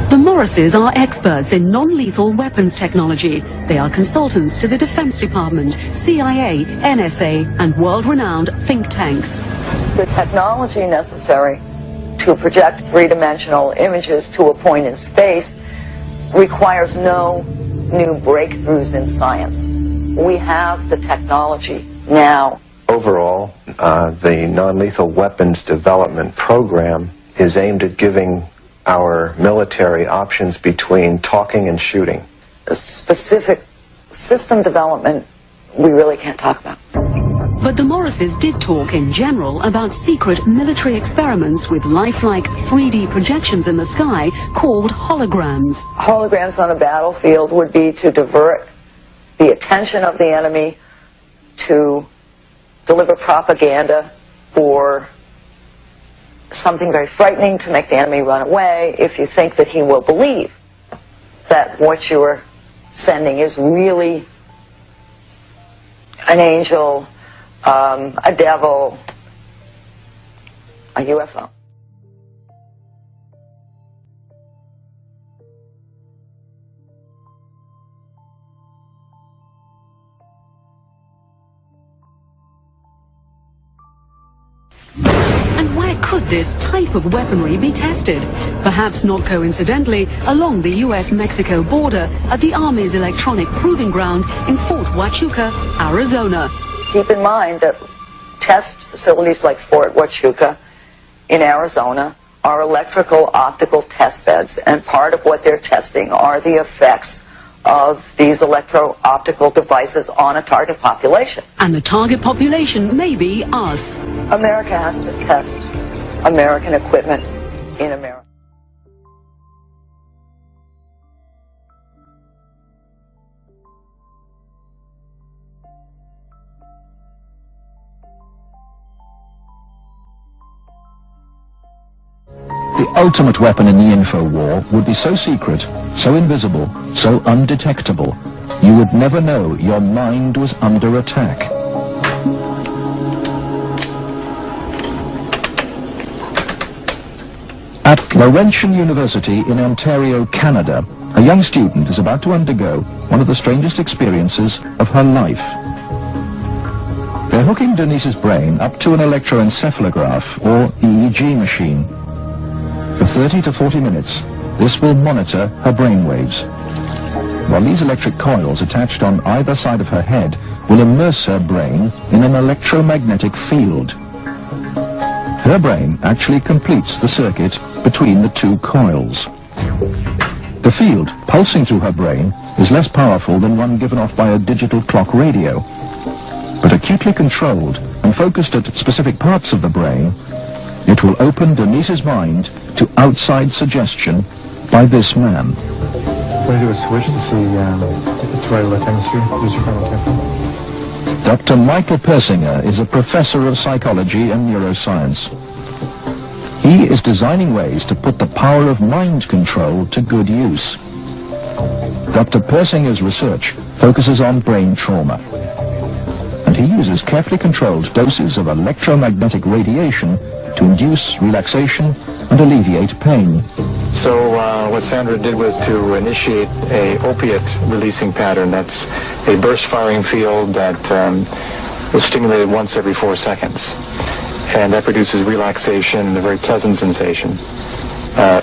The Morrises are experts in non-lethal weapons technology. They are consultants to the Defense Department, CIA, NSA, and world-renowned think tanks. The technology necessary to project three-dimensional images to a point in space requires no new breakthroughs in science. We have the technology now. Overall, the non-lethal weapons development program is aimed at giving our military options between talking and shooting. Specific system development, we really can't talk about. But the Morrises did talk in general about secret military experiments with lifelike 3D projections in the sky called holograms. Holograms on a battlefield would be to divert the attention of the enemy, to deliver propaganda or something very frightening to make the enemy run away if you think that he will believe that what you are sending is really an angel, a devil, a UFO. And where could this type of weaponry be tested? Perhaps not coincidentally, along the US-Mexico border at the Army's electronic proving ground in Fort Huachuca, Arizona. Keep in mind that test facilities like Fort Huachuca in Arizona are electrical optical test beds, and part of what they're testing are the effects of these electro-optical devices on a target population. And the target population may be us. America has to test American equipment in America. The ultimate weapon in the info war would be so secret, so invisible, so undetectable, you would never know your mind was under attack. At Laurentian University in Ontario, Canada, a young student is about to undergo one of the strangest experiences of her life. They're hooking Denise's brain up to an electroencephalograph, or EEG machine. For 30 to 40 minutes, this will monitor her brainwaves, while these electric coils attached on either side of her head will immerse her brain in an electromagnetic field. Her brain actually completes the circuit between the two coils. The field pulsing through her brain is less powerful than one given off by a digital clock radio, but acutely controlled and focused at specific parts of the brain, it will open Denise's mind to outside suggestion by this man. We're going to do a switch to see if it's right or left hemisphere. Use your final tempo. Dr. Michael Persinger is a professor of psychology and neuroscience. He is designing ways to put the power of mind control to good use. Dr. Persinger's research focuses on brain trauma, and he uses carefully controlled doses of electromagnetic radiation to induce relaxation and alleviate pain. So what Sandra did was to initiate a opiate releasing pattern. That's a burst firing field that is stimulated once every 4 seconds. And that produces relaxation and a very pleasant sensation.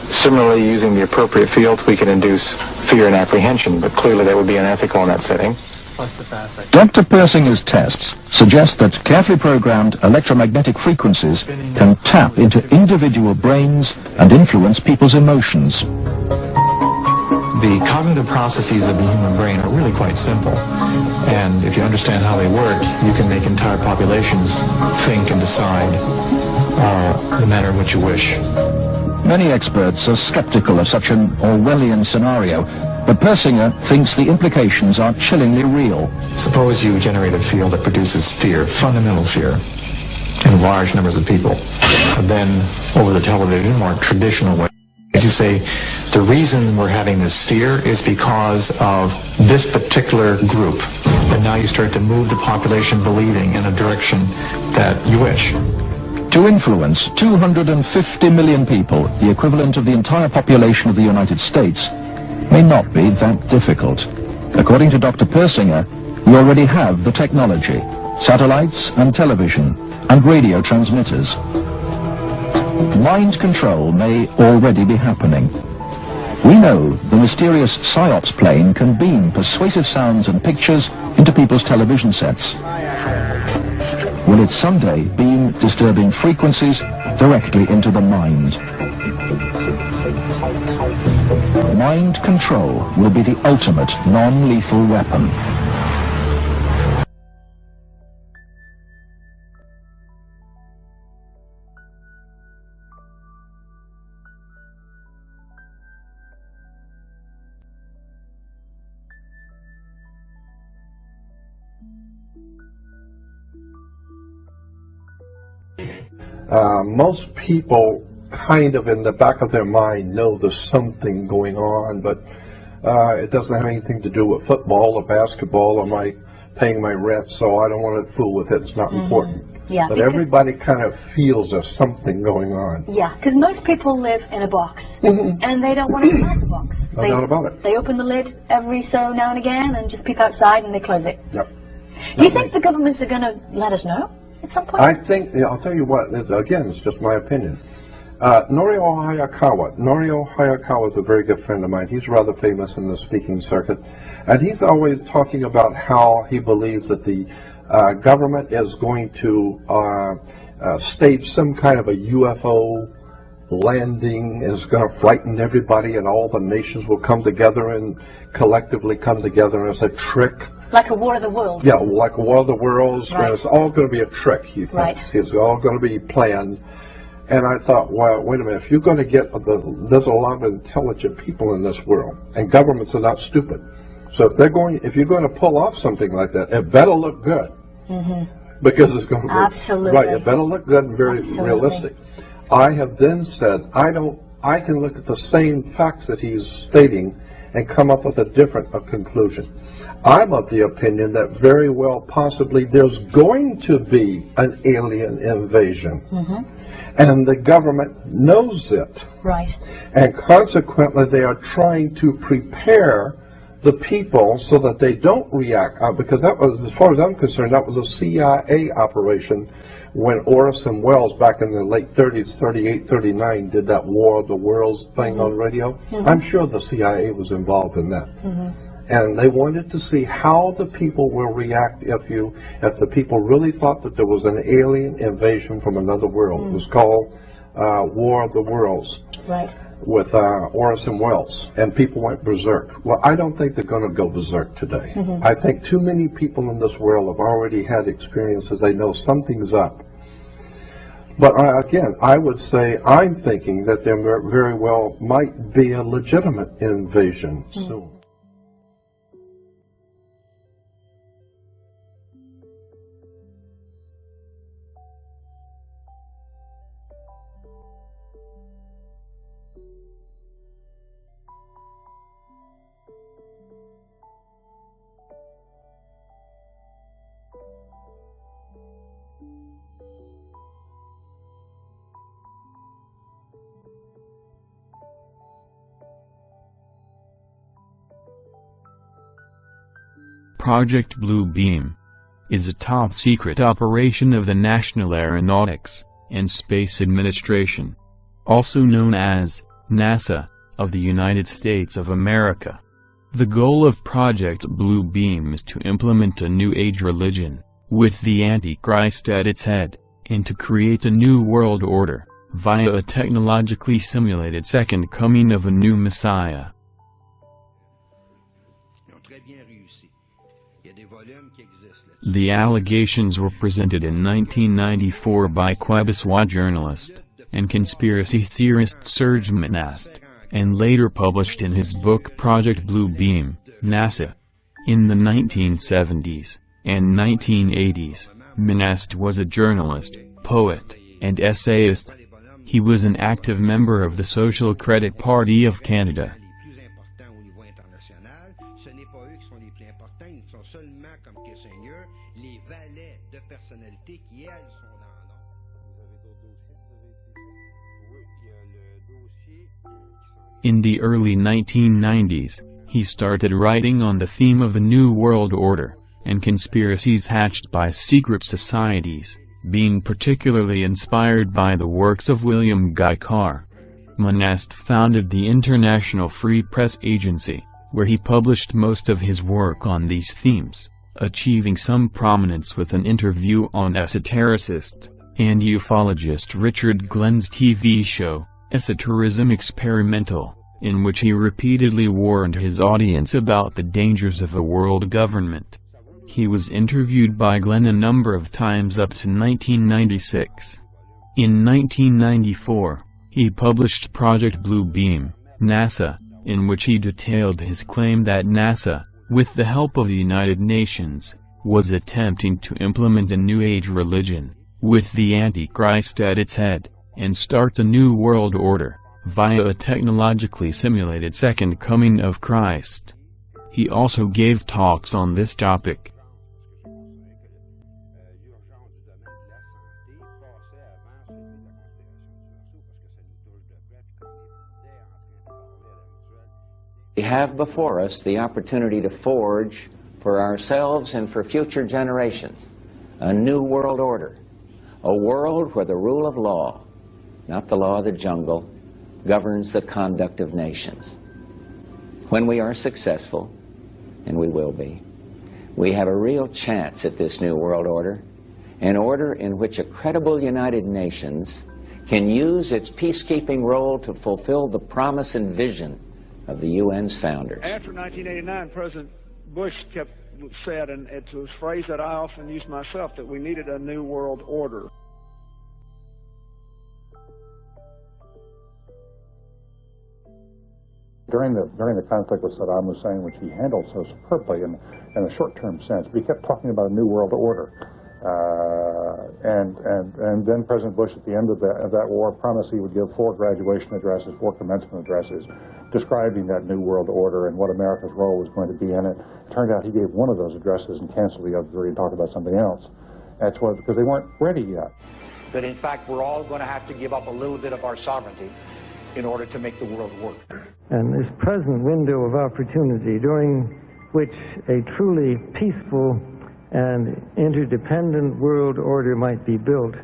Similarly, using the appropriate field, we can induce fear and apprehension, but clearly that would be unethical in that setting. Dr. Persinger's tests suggest that carefully programmed electromagnetic frequencies can tap into individual brains and influence people's emotions. The cognitive processes of the human brain are really quite simple. And if you understand how they work, you can make entire populations think and decide the manner in which you wish. Many experts are skeptical of such an Orwellian scenario, but Persinger thinks the implications are chillingly real. Suppose you generate a field that produces fear, fundamental fear, in large numbers of people. And then, over the television, more traditional way, as you say, the reason we're having this fear is because of this particular group. And now you start to move the population believing in a direction that you wish. To influence 250 million people, the equivalent of the entire population of the United States, may not be that difficult. According to Dr. Persinger, we already have the technology, satellites and television and radio transmitters. Mind control may already be happening. We know the mysterious PSYOPs plane can beam persuasive sounds and pictures into people's television sets. Will it someday beam disturbing frequencies directly into the mind? Mind control will be the ultimate non-lethal weapon. Most people kind of in the back of their mind know there's something going on, but it doesn't have anything to do with football or basketball or paying my rent, so I don't want to fool with it. It's not important. Yeah, but everybody kind of feels there's something going on. Yeah, because most people live in a box, and they don't want to come out of the box. No doubt about it. They open the lid every so now and again and just peep outside and they close it. Yep. Do you think the governments are going to let us know at some point? I think, I'll tell you what, again, it's just my opinion. Norio Hayakawa is a very good friend of mine. He's rather famous in the speaking circuit. And he's always talking about how he believes that the government is going to stage some kind of a UFO landing, and it's going to frighten everybody, and all the nations will come together and collectively come together as a trick. Like a War of the Worlds. Yeah, like a War of the Worlds. Right. And it's all going to be a trick, he thinks. Right. It's all going to be planned. And I thought, well, wait a minute, if you're going to get, there's a lot of intelligent people in this world, and governments are not stupid. So if you're going to pull off something like that, it better look good. Because it's going to be, Absolutely. right, it better look good and very Absolutely. realistic. I have then said, I can look at the same facts that he's stating and come up with a different conclusion. I'm of the opinion that very well possibly there's going to be an alien invasion. And the government knows it. Right. And consequently, they are trying to prepare the people so that they don't react. Because that was, as far as I'm concerned, that was a CIA operation when Orson Welles, back in the late 30s, 38, 39, did that War of the Worlds thing on radio. I'm sure the CIA was involved in that. And they wanted to see how the people will react if the people really thought that there was an alien invasion from another world. It was called War of the Worlds. Right. With Orson Welles, and people went berserk. Well, I don't think they're going to go berserk today. I think too many people in this world have already had experiences. They know something's up. But again, I would say I'm thinking that there very well might be a legitimate invasion soon. Project Blue Beam is a top-secret operation of the National Aeronautics and Space Administration, also known as NASA, of the United States of America. The goal of Project Blue Beam is to implement a New Age religion, with the Antichrist at its head, and to create a new world order, via a technologically simulated second coming of a new Messiah. The allegations were presented in 1994 by Quebecois journalist and conspiracy theorist Serge Monast, and later published in his book Project Blue Beam, NASA. In the 1970s and 1980s, Monast was a journalist, poet, and essayist. He was an active member of the Social Credit Party of Canada. In the early 1990s, he started writing on the theme of a new world order, and conspiracies hatched by secret societies, being particularly inspired by the works of William Guy Carr. Monast founded the International Free Press Agency, where he published most of his work on these themes, achieving some prominence with an interview on esotericist and ufologist Richard Glenn's TV show, Esoterism Experimental, in which he repeatedly warned his audience about the dangers of a world government. He was interviewed by Glenn a number of times up to 1996. In 1994, he published Project Blue Beam, NASA, in which he detailed his claim that NASA, with the help of the United Nations, was attempting to implement a New Age religion, with the Antichrist at its head, and start a new world order, via a technologically simulated second coming of Christ. He also gave talks on this topic. We have before us the opportunity to forge for ourselves and for future generations a new world order, a world where the rule of law, not the law of the jungle, governs the conduct of nations. When we are successful, and we will be, we have a real chance at this new world order, an order in which a credible United Nations can use its peacekeeping role to fulfill the promise and vision of the UN's founders. After 1989, President Bush said, and it's a phrase that I often use myself, that we needed a new world order. During the conflict with Saddam Hussein, which he handled so superbly in a short-term sense, we kept talking about a new world order. And then President Bush, at the end of that war, promised he would give 4 graduation addresses, 4 commencement addresses, describing that new world order and what America's role was going to be in it. It turned out he gave one of those addresses and canceled the other 3 and talked about something else. That's why, because they weren't ready yet. That in fact we're all going to have to give up a little bit of our sovereignty in order to make the world work. And this present window of opportunity, during which a truly peaceful and interdependent world order might be built,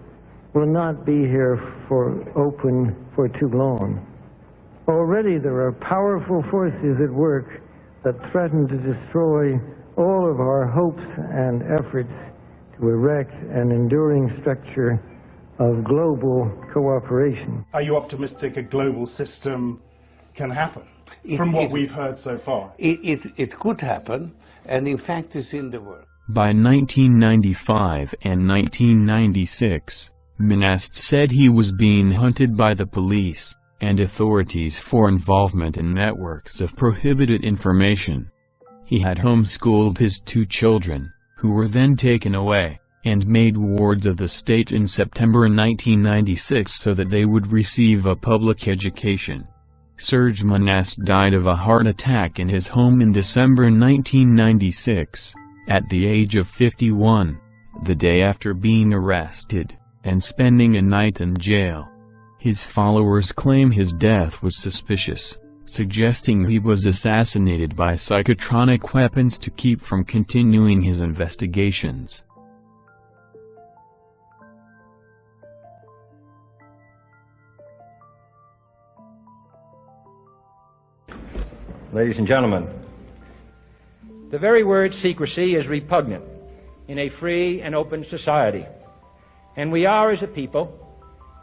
will not be here for too long. Already there are powerful forces at work that threaten to destroy all of our hopes and efforts to erect an enduring structure of global cooperation. Are you optimistic a global system can happen from what we've heard so far? It could happen, and in fact it's in the works. By 1995 and 1996, Monast said he was being hunted by the police and authorities for involvement in networks of prohibited information. He had homeschooled his 2 children, who were then taken away, and made wards of the state in September 1996 so that they would receive a public education. Serge Monast died of a heart attack in his home in December 1996, at the age of 51, the day after being arrested, and spending a night in jail. His followers claim his death was suspicious, suggesting he was assassinated by psychotronic weapons to keep from continuing his investigations. Ladies and gentlemen, the very word secrecy is repugnant in a free and open society, and we are, as a people,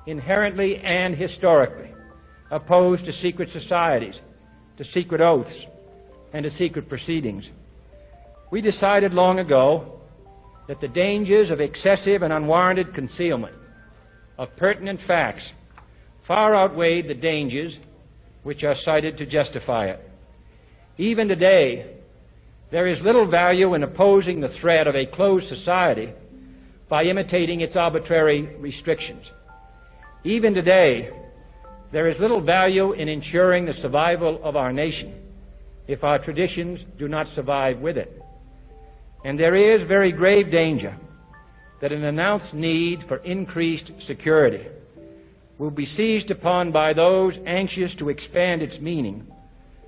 inherently and historically opposed to secret societies, to secret oaths, and to secret proceedings. We decided long ago that the dangers of excessive and unwarranted concealment of pertinent facts far outweighed the dangers which are cited to justify it. Even today, there is little value in opposing the threat of a closed society by imitating its arbitrary restrictions. Even today, there is little value in ensuring the survival of our nation if our traditions do not survive with it. And there is very grave danger that an announced need for increased security will be seized upon by those anxious to expand its meaning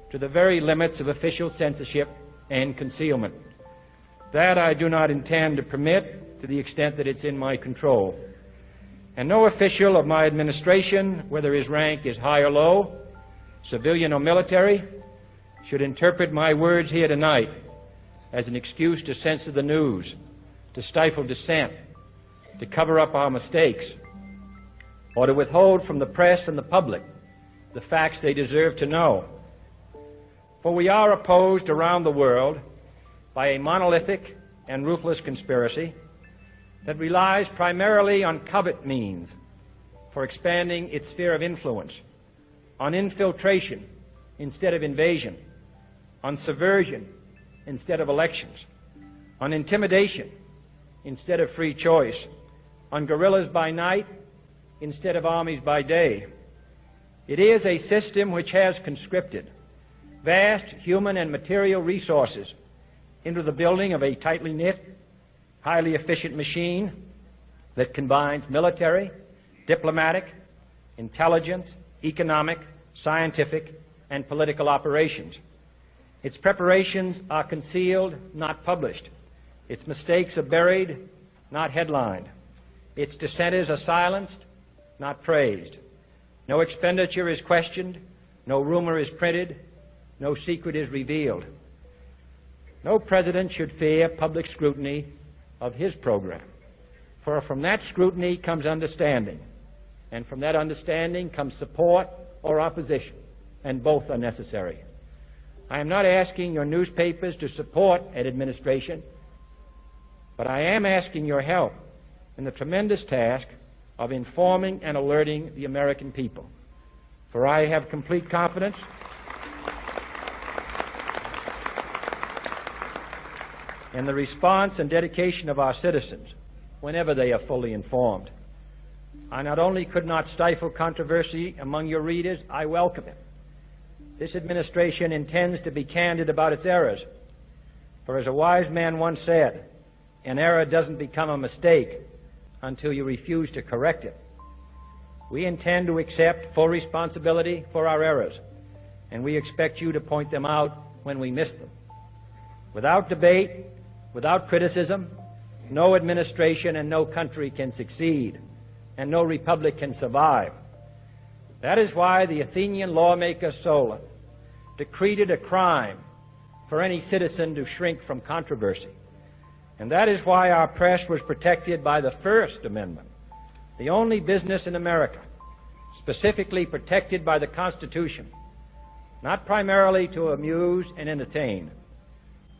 to the very limits of official censorship and concealment. That I do not intend to permit to the extent that it's in my control. And no official of my administration, whether his rank is high or low, civilian or military, should interpret my words here tonight as an excuse to censor the news, to stifle dissent, to cover up our mistakes, or to withhold from the press and the public the facts they deserve to know. For we are opposed around the world by a monolithic and ruthless conspiracy that relies primarily on covert means for expanding its sphere of influence, on infiltration instead of invasion, on subversion instead of elections, on intimidation instead of free choice, on guerrillas by night instead of armies by day. It is a system which has conscripted vast human and material resources into the building of a tightly knit, highly efficient machine that combines military, diplomatic, intelligence, economic, scientific, and political operations. Its preparations are concealed, not published. Its mistakes are buried, not headlined. Its dissenters are silenced, not praised. No expenditure is questioned, no rumor is printed, no secret is revealed. No president should fear public scrutiny of his program, for from that scrutiny comes understanding, and from that understanding comes support or opposition, and both are necessary. I am not asking your newspapers to support an administration, but I am asking your help in the tremendous task of informing and alerting the American people. For I have complete confidence in the response and dedication of our citizens whenever they are fully informed. I not only could not stifle controversy among your readers, I welcome it. This administration intends to be candid about its errors. For as a wise man once said, an error doesn't become a mistake until you refuse to correct it. We intend to accept full responsibility for our errors, and we expect you to point them out when we miss them. Without debate, without criticism, no administration and no country can succeed, and no republic can survive. That is why the Athenian lawmaker Solon decreed it a crime for any citizen to shrink from controversy. And that is why our press was protected by the First Amendment, the only business in America specifically protected by the Constitution, not primarily to amuse and entertain,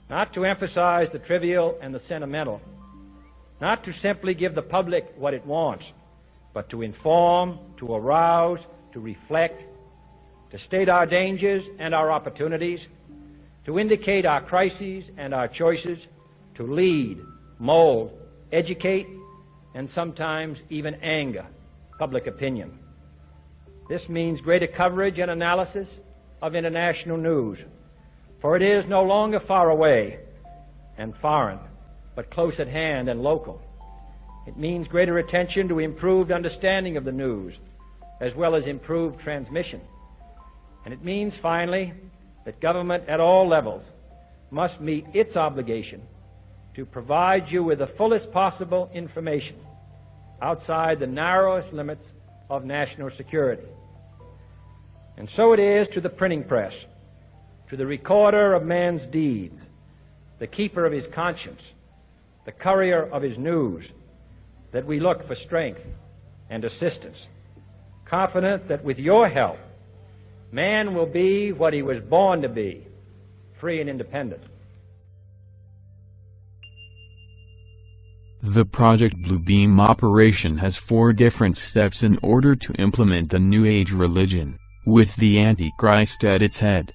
not to emphasize the trivial and the sentimental, not to simply give the public what it wants, but to inform, to arouse, to reflect, to state our dangers and our opportunities, to indicate our crises and our choices, to lead, mold, educate, and sometimes even anger public opinion. This means greater coverage and analysis of international news, for it is no longer far away and foreign, but close at hand and local. It means greater attention to improved understanding of the news, as well as improved transmission. And it means, finally, that government at all levels must meet its obligation to provide you with the fullest possible information outside the narrowest limits of national security. And so it is to the printing press, to the recorder of man's deeds, the keeper of his conscience, the courier of his news, that we look for strength and assistance, confident that with your help, man will be what he was born to be, free and independent. The Project Bluebeam operation has 4 different steps in order to implement the New Age religion, with the Antichrist at its head.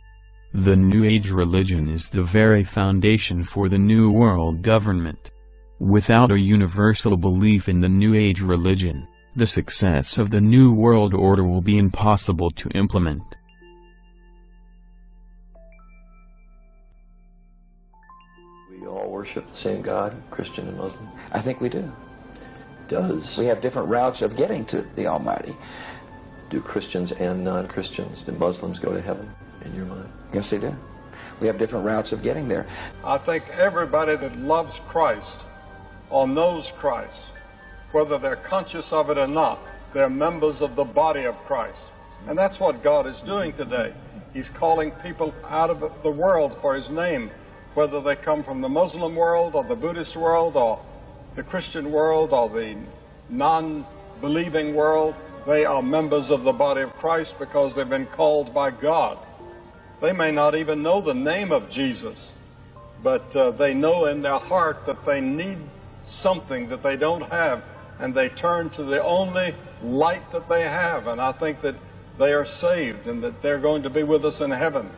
The New Age religion is the very foundation for the New World government. Without a universal belief in the New Age religion, the success of the New World Order will be impossible to implement. We all worship the same God, Christian and Muslim? I think we do. Does. We have different routes of getting to the Almighty. Do Christians and non-Christians, do Muslims go to heaven, in your mind? Yes, they do. We have different routes of getting there. I think everybody that loves Christ or knows Christ, whether they're conscious of it or not, they're members of the body of Christ. And that's what God is doing today. He's calling people out of the world for His name, whether they come from the Muslim world or the Buddhist world or the Christian world or the non-believing world. They are members of the body of Christ because they've been called by God. They may not even know the name of Jesus, but they know in their heart that they need something that they don't have, and they turn to the only light that they have. And I think that they are saved and that they're going to be with us in heaven.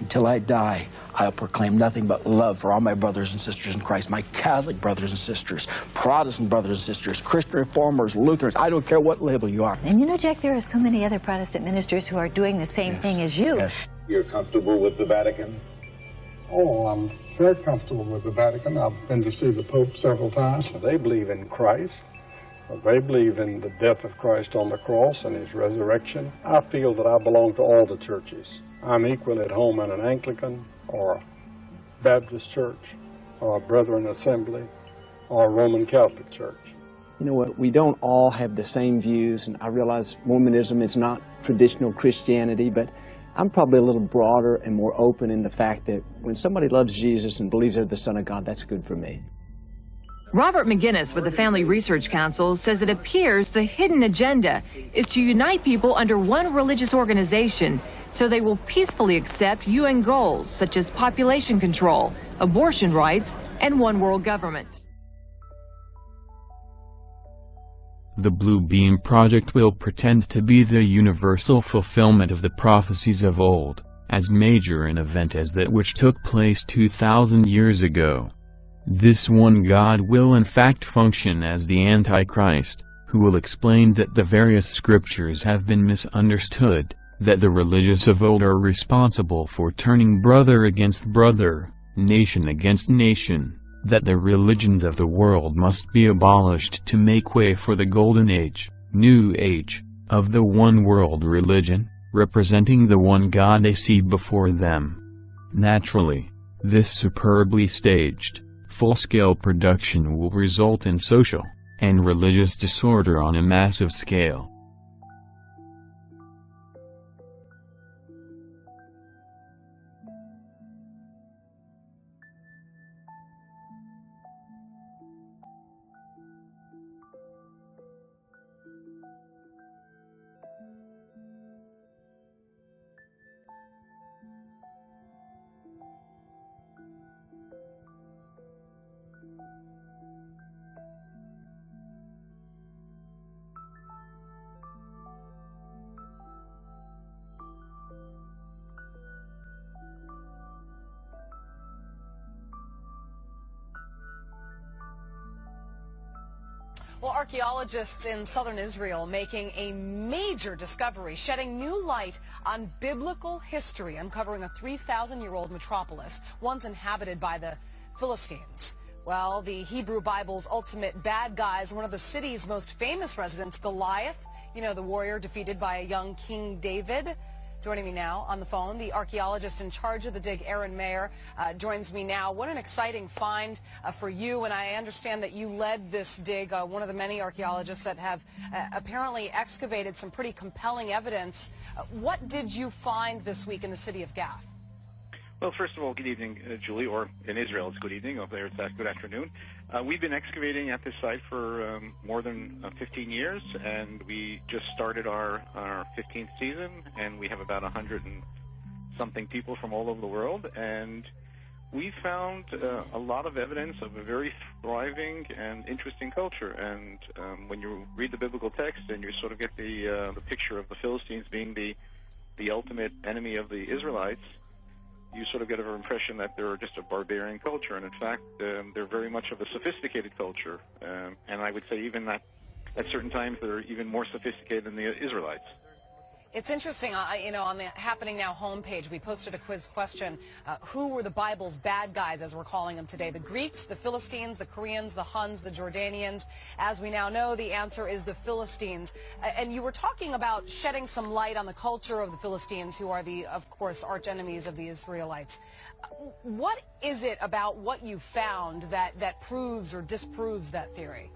Until I die, I'll proclaim nothing but love for all my brothers and sisters in Christ, my Catholic brothers and sisters, Protestant brothers and sisters, Christian Reformers, Lutherans. I don't care what label you are. And you know, Jack, there are so many other Protestant ministers who are doing the same thing as you. Yes. You're comfortable with the Vatican? Oh, I'm very comfortable with the Vatican. I've been to see the Pope several times. They believe in Christ. They believe in the death of Christ on the cross and His resurrection. I feel that I belong to all the churches. I'm equal at home in an Anglican or a Baptist church or a Brethren Assembly or a Roman Catholic church. You know what, we don't all have the same views, and I realize Mormonism is not traditional Christianity, but I'm probably a little broader and more open in the fact that when somebody loves Jesus and believes they're the Son of God, that's good for me. Robert McGinnis with the Family Research Council says it appears the hidden agenda is to unite people under one religious organization so they will peacefully accept UN goals such as population control, abortion rights, and one world government. The Blue Beam Project will pretend to be the universal fulfillment of the prophecies of old, as major an event as that which took place 2,000 years ago. This one God will in fact function as the Antichrist, who will explain that the various scriptures have been misunderstood, that the religious of old are responsible for turning brother against brother, nation against nation, that the religions of the world must be abolished to make way for the Golden Age, New Age, of the one world religion, representing the one God they see before them. Naturally, this superbly staged, full-scale production will result in social and religious disorder on a massive scale. Well, archaeologists in southern Israel making a major discovery, shedding new light on biblical history, uncovering a 3,000-year-old metropolis once inhabited by the Philistines. Well, the Hebrew Bible's ultimate bad guys, one of the city's most famous residents, Goliath, you know, the warrior defeated by a young King David. Joining me now on the phone, the archaeologist in charge of the dig, Aaron Mayer, joins me now. What an exciting find for you, and I understand that you led this dig, one of the many archaeologists that have apparently excavated some pretty compelling evidence. What did you find this week in the city of Gath? Well, first of all, good evening, Julie, or in Israel it's good evening, over there it's good afternoon. We've been excavating at this site for more than 15 years, and we just started our 15th season, and we have about 100 and something people from all over the world, and we found a lot of evidence of a very thriving and interesting culture. And when you read the biblical text and you sort of get the picture of the Philistines being the ultimate enemy of the Israelites, you sort of get an impression that they're just a barbarian culture, and in fact, they're very much of a sophisticated culture. And I would say even that at certain times they're even more sophisticated than the Israelites. It's interesting, you know, on the Happening Now homepage, we posted a quiz question. Who were the Bible's bad guys, as we're calling them today? The Greeks, the Philistines, the Koreans, the Huns, the Jordanians. As we now know, the answer is the Philistines. And you were talking about shedding some light on the culture of the Philistines, who are the, of course, arch enemies of the Israelites. What is it about what you found that proves or disproves that theory?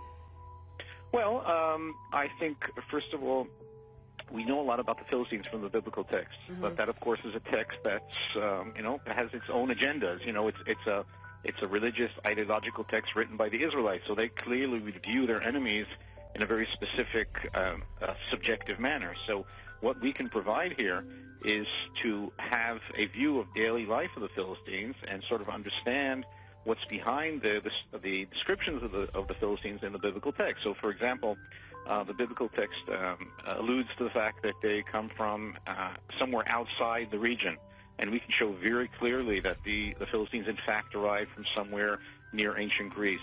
Well, I think, first of all, we know a lot about the Philistines from the biblical text, but that, of course, is a text that's, you know, has its own agendas. You know, it's a religious, ideological text written by the Israelites, so they clearly would view their enemies in a very specific, subjective manner. So what we can provide here is to have a view of daily life of the Philistines and sort of understand what's behind the descriptions of the Philistines in the biblical text. So, for example, the biblical text alludes to the fact that they come from somewhere outside the region, and we can show very clearly that the Philistines in fact arrived from somewhere near ancient Greece.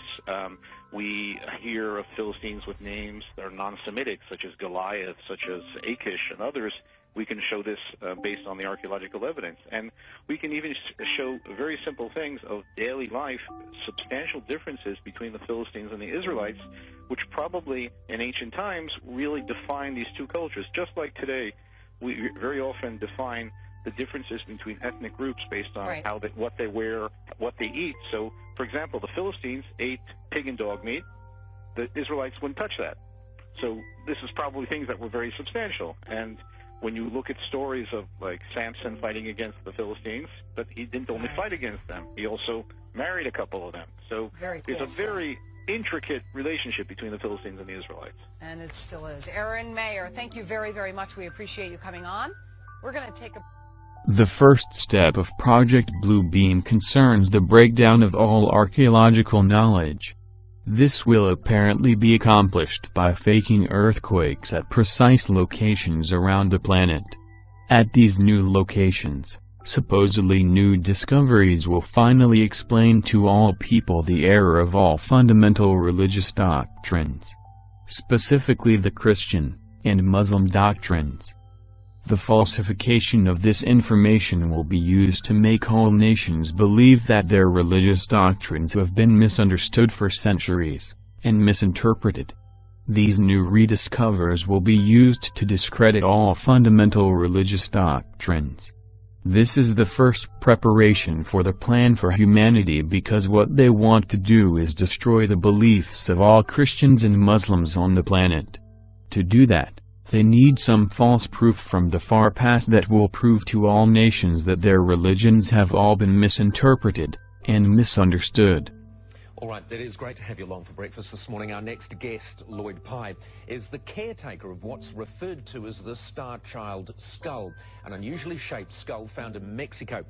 We hear of Philistines with names that are non-Semitic, such as Goliath, such as Achish, and others. We can show this based on the archaeological evidence. And we can even show very simple things of daily life, substantial differences between the Philistines and the Israelites, which probably in ancient times really define these two cultures. Just like today, we very often define the differences between ethnic groups based on what they wear, what they eat. So, for example, the Philistines ate pig and dog meat. The Israelites wouldn't touch that. So this is probably things that were very substantial. And when you look at stories of, like, Samson fighting against the Philistines, but he didn't only fight against them. He also married a couple of them. So there's a very intricate relationship between the Philistines and the Israelites. And it still is. Aaron Mayer, thank you very, very much. We appreciate you coming on. We're going to take a... The first step of Project Blue Beam concerns the breakdown of all archaeological knowledge. This will apparently be accomplished by faking earthquakes at precise locations around the planet. At these new locations, supposedly new discoveries will finally explain to all people the error of all fundamental religious doctrines, specifically the Christian and Muslim doctrines. The falsification of this information will be used to make all nations believe that their religious doctrines have been misunderstood for centuries, and misinterpreted. These new rediscoveries will be used to discredit all fundamental religious doctrines. This is the first preparation for the plan for humanity, because what they want to do is destroy the beliefs of all Christians and Muslims on the planet. To do that, they need some false proof from the far past that will prove to all nations that their religions have all been misinterpreted and misunderstood. All right, it is great to have you along for breakfast this morning. Our next guest, Lloyd Pye, is the caretaker of what's referred to as the Star Child skull, an unusually shaped skull found in Mexico.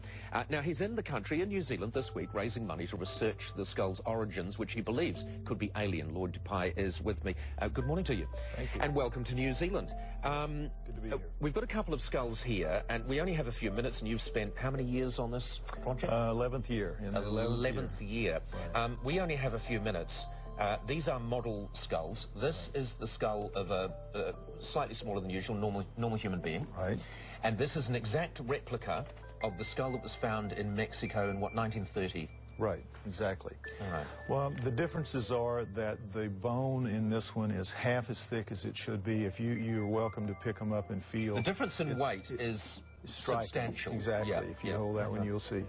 Now, he's in the country in New Zealand this week raising money to research the skull's origins, which he believes could be alien. Lloyd Pye is with me. Good morning to you. Thank you. And welcome to New Zealand. Good to be here. We've got a couple of skulls here, and we only have a few minutes, and you've spent how many years on this project? 11th year. In the 11th year. Right. We only have a few minutes. These are model skulls. This is the skull of a slightly smaller than usual normal human being. Right. And this is an exact replica of the skull that was found in Mexico in, what, 1930? Right, exactly. All right. Well, the differences are that the bone in this one is half as thick as it should be. If you're welcome to pick them up and feel. The difference in weight is substantial. Exactly. If you hold that one, you'll see.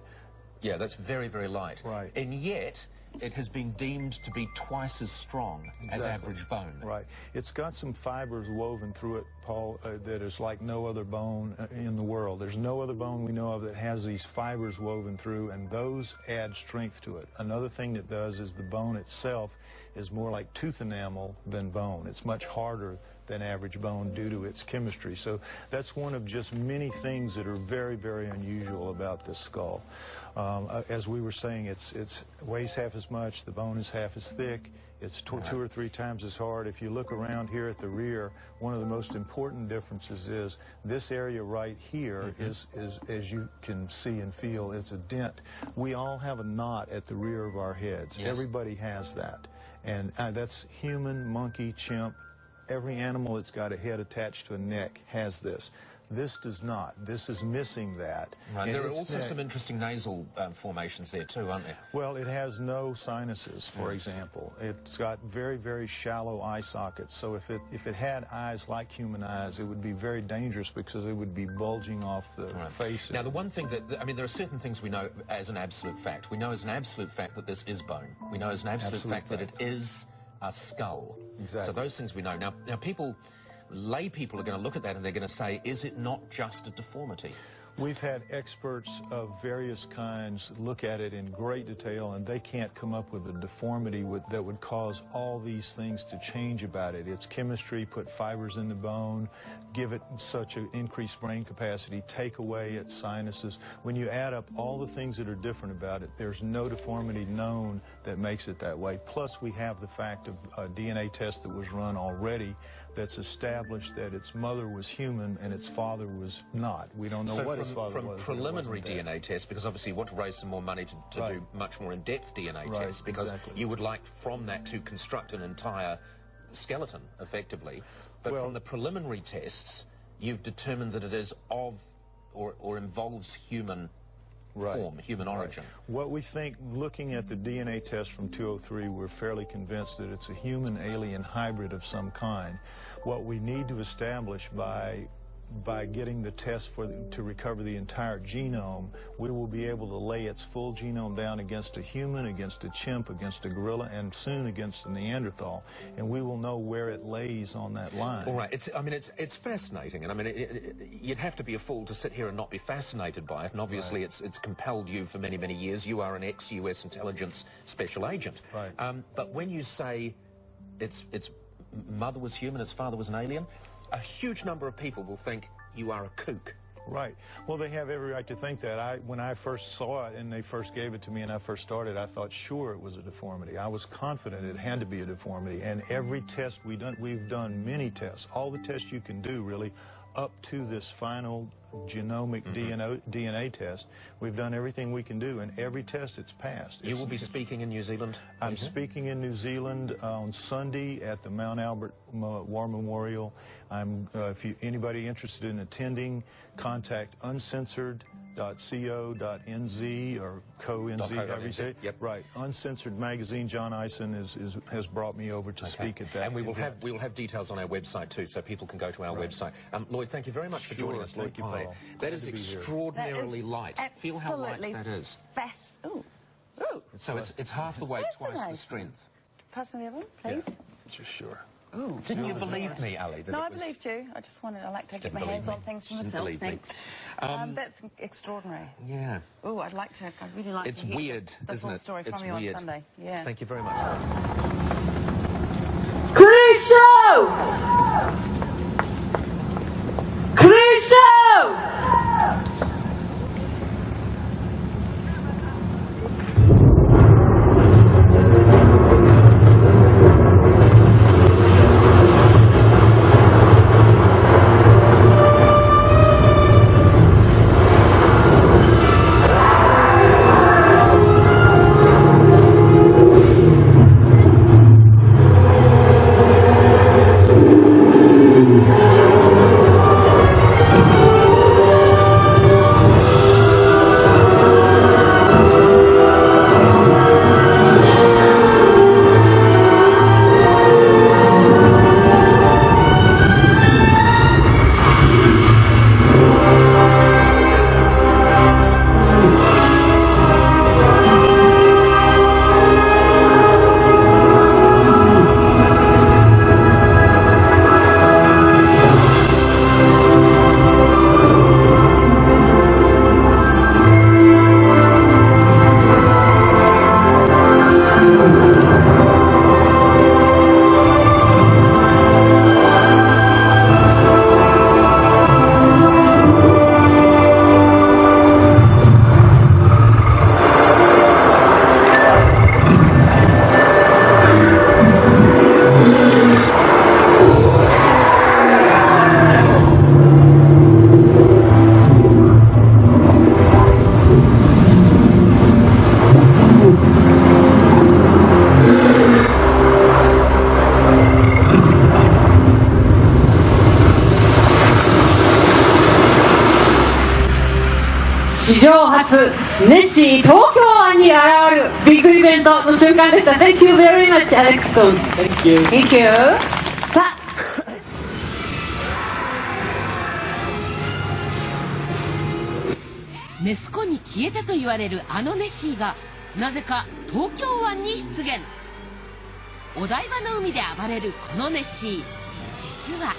Yeah, that's very, very light. Right. And yet, it has been deemed to be twice as strong as average bone. Right. It's got some fibers woven through it, Paul, that is like no other bone in the world. There's no other bone we know of that has these fibers woven through, and those add strength to it. Another thing that does is the bone itself is more like tooth enamel than bone. It's much harder than average bone due to its chemistry. So that's one of just many things that are very, very unusual about this skull. As we were saying, it weighs half as much, the bone is half as thick, it's 2 or 3 times as hard. If you look around here at the rear, one of the most important differences is this area right here is, as you can see and feel, is a dent. We all have a knot at the rear of our heads. Yes. Everybody has that. And that's human, monkey, chimp. Every animal that's got a head attached to a neck has this. This does not. This is missing that. Right. There are also some interesting nasal formations there too, aren't there? Well, it has no sinuses, for example. It's got very, very shallow eye sockets. So if it had eyes like human eyes, it would be very dangerous because it would be bulging off the face. Now, the one thing that, I mean, there are certain things we know as an absolute fact. We know as an absolute fact that this is bone. We know as an absolute fact that it is a skull. Exactly. So those things we know. Now lay people are going to look at that and they're going to say, is it not just a deformity? We've had experts of various kinds look at it in great detail, and they can't come up with a deformity that would cause all these things to change about it. It's chemistry, put fibers in the bone, give it such an increased brain capacity, take away its sinuses. When you add up all the things that are different about it, there's no deformity known that makes it that way. Plus, we have the fact of a DNA test that was run already that's established that its mother was human and its father was not. We don't know what his father was. From preliminary DNA tests, because obviously you want to raise some more money to do much more in-depth DNA tests, because you would like from that to construct an entire skeleton, effectively. But from the preliminary tests, you've determined that it is of or involves human form, human origin. What we think, looking at the DNA test from 203, we're fairly convinced that it's a human-alien hybrid of some kind. What we need to establish by getting the test to recover the entire genome, we will be able to lay its full genome down against a human, against a chimp, against a gorilla, and soon against a Neanderthal, and we will know where it lays on that line. All right. It's fascinating, and I mean, you'd have to be a fool to sit here and not be fascinated by it, and obviously it's compelled you for many, many years. You are an ex-US intelligence special agent. Right. But when you say its mother was human, its father was an alien, a huge number of people will think you are a kook. Right. Well, they have every right to think that. When I first saw it and they first gave it to me and I first started, I thought sure it was a deformity. I was confident it had to be a deformity. And every test we've done many tests, all the tests you can do really, up to this final genomic DNA test. We've done everything we can do, and every test it's passed. You will be speaking in New Zealand? I'm speaking in New Zealand on Sunday at the Mount Albert War Memorial. If anybody interested in attending, contact uncensored.co.nz or co.nz, however you say it. Yep. Right. Uncensored Magazine. John Eisen has brought me over to speak at that. And we will have details on our website too, so people can go to our website. Lloyd, thank you very much for joining us. Lloyd Pye. That is extraordinarily light. Feel how light that is. Ooh. So it's half the weight, twice the strength. Pass me the other one, please. Just sure. Ooh. Didn't you believe me, Ali? No, I believed you. I just wanted, I like to get my hands on things for myself. Thanks. That's extraordinary. Yeah. Oh, I'd really like it's to hear weird, the isn't full it? story It's from you weird. on Sunday. Yeah. Thank you very much. Crusoe! Crusoe! 史上初、ネッシー東京湾に現れるビッグイベントの瞬間でした。Thank you very much, Alex 君。Thank you. Thank you. さあ。ネス湖に消えたと言われるあのネッシーがなぜか東京湾に出現。お台場の海で暴れるこのネッシー、実は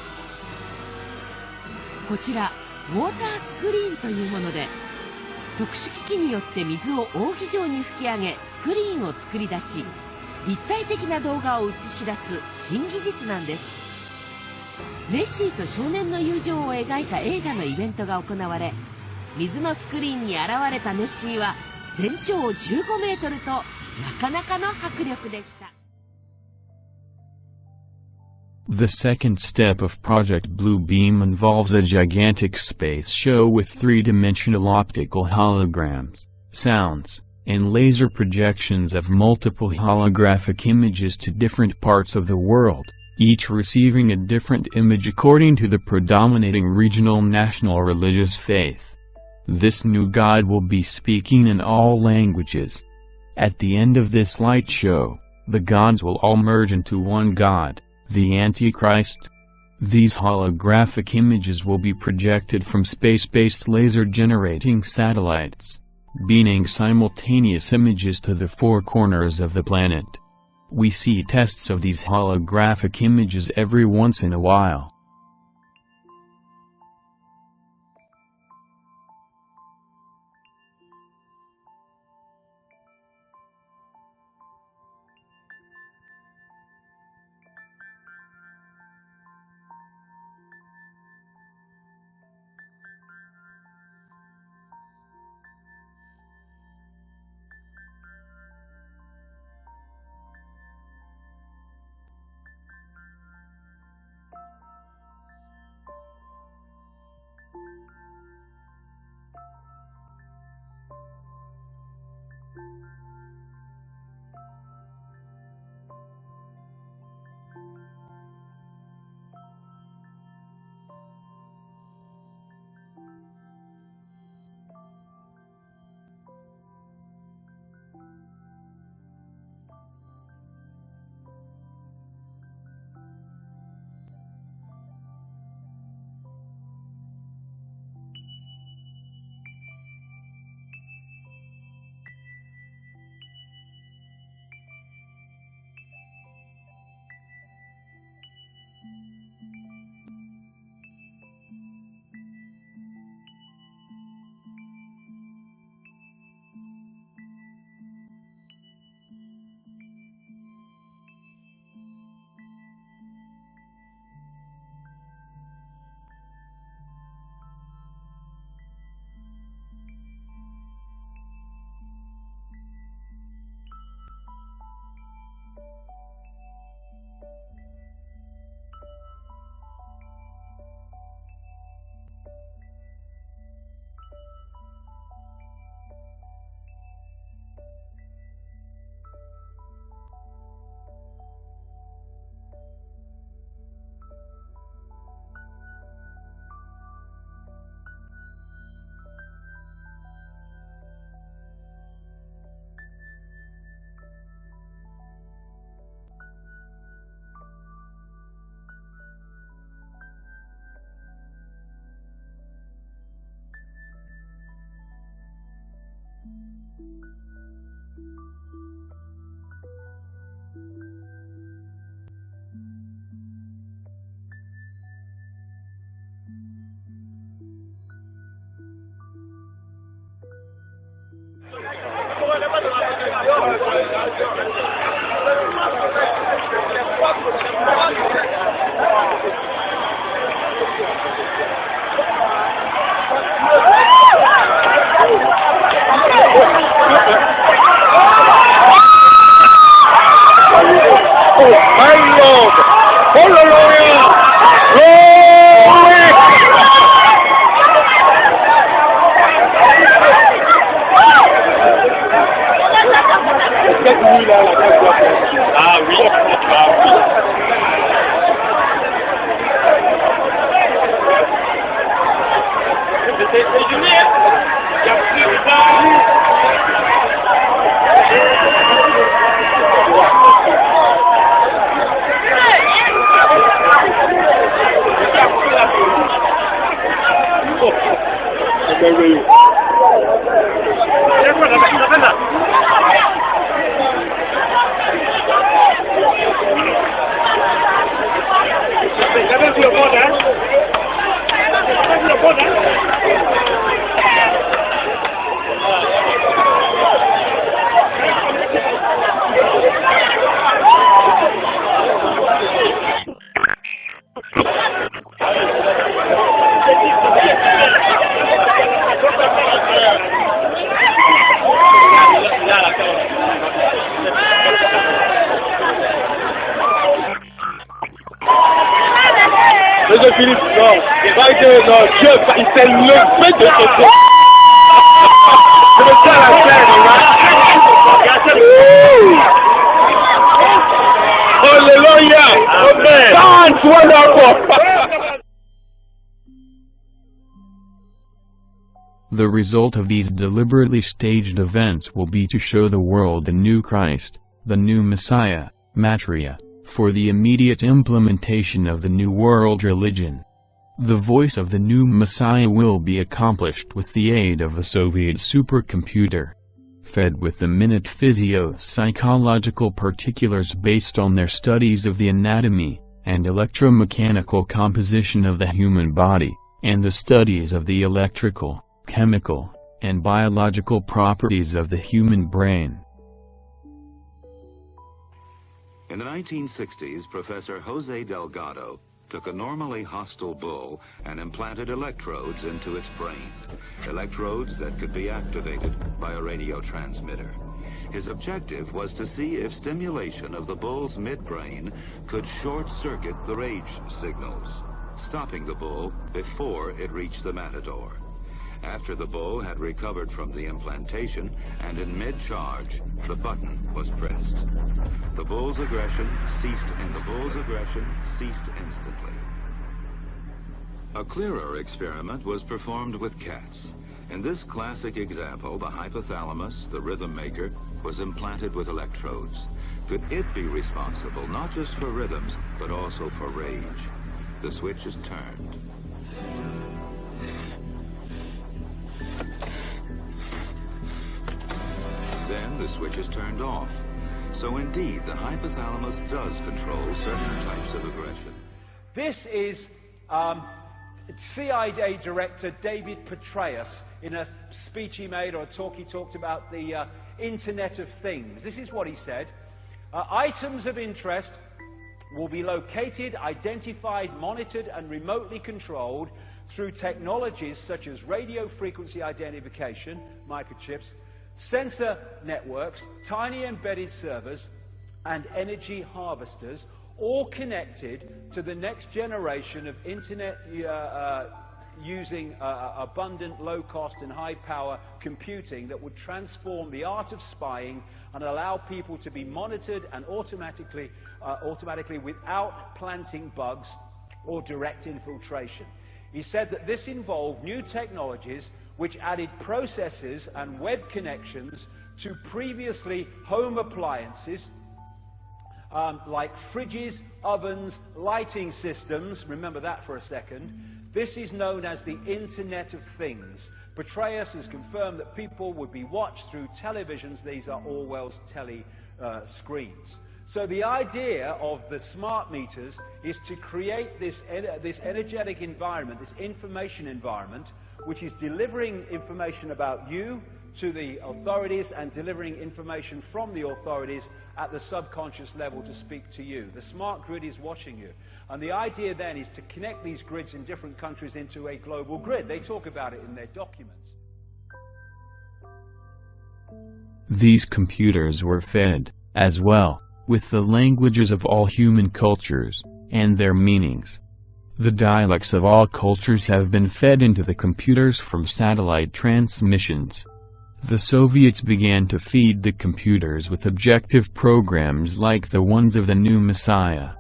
こちらウォータースクリーンというもので、特殊機器によって水を扇状に吹き上げスクリーンを作り出し、立体的な動画を映し出す新技術なんです。ネッシーと少年の友情を描いた映画のイベントが行われ、水のスクリーンに現れたネッシーは全長15メートルとなかなかの迫力でした。The second step of Project Blue Beam involves a gigantic space show with three-dimensional optical holograms, sounds, and laser projections of multiple holographic images to different parts of the world, each receiving a different image according to the predominating regional national religious faith. This new God will be speaking in all languages. At the end of this light show, the gods will all merge into one God, the Antichrist. These holographic images will be projected from space-based laser-generating satellites, beaming simultaneous images to the four corners of the planet. We see tests of these holographic images every once in a while. C'est Monsieur Philippe, non. C'est vrai que non, Dieu, il s'est levé de côté. C'est ça la scène, Hallelujah! Amen. That's wonderful. The result of these deliberately staged events will be to show the world the new Christ, the new Messiah, Matria, for the immediate implementation of the New World religion. The voice of the new Messiah will be accomplished with the aid of a Soviet supercomputer, fed with the minute physio-psychological particulars based on their studies of the anatomy and electromechanical composition of the human body, and the studies of the electrical, chemical, and biological properties of the human brain. In the 1960s, Professor Jose Delgado took a normally hostile bull and implanted electrodes into its brain, electrodes that could be activated by a radio transmitter. His objective was to see if stimulation of the bull's midbrain could short-circuit the rage signals, stopping the bull before it reached the matador. After the bull had recovered from the implantation and in mid-charge, the button was pressed. The bull's aggression ceased instantly. A clearer experiment was performed with cats. In this classic example, the hypothalamus, the rhythm maker, was implanted with electrodes. Could it be responsible not just for rhythms, but also for rage? The switch is turned. Then the switch is turned off. So indeed, the hypothalamus does control certain types of aggression. This is CIA Director David Petraeus in a speech he made, or a talk he talked about the Internet of Things. This is what he said. Items of interest will be located, identified, monitored, and remotely controlled through technologies such as radio frequency identification, microchips, sensor networks, tiny embedded servers, and energy harvesters, all connected to the next generation of internet using abundant, low-cost and high-power computing that would transform the art of spying and allow people to be monitored and automatically without planting bugs or direct infiltration. He said that this involved new technologies which added processors and web connections to previously home appliances like fridges, ovens, lighting systems. Remember that for a second. This is known as the Internet of Things. Petraeus has confirmed that people would be watched through televisions. These are Orwell's screens. So the idea of the smart meters is to create this energetic environment, this information environment, which is delivering information about you to the authorities and delivering information from the authorities at the subconscious level to speak to you. The smart grid is watching you. And the idea then is to connect these grids in different countries into a global grid. They talk about it in their documents. These computers were fed, as well, with the languages of all human cultures, and their meanings. The dialects of all cultures have been fed into the computers from satellite transmissions. The Soviets began to feed the computers with objective programs like the ones of the new Messiah.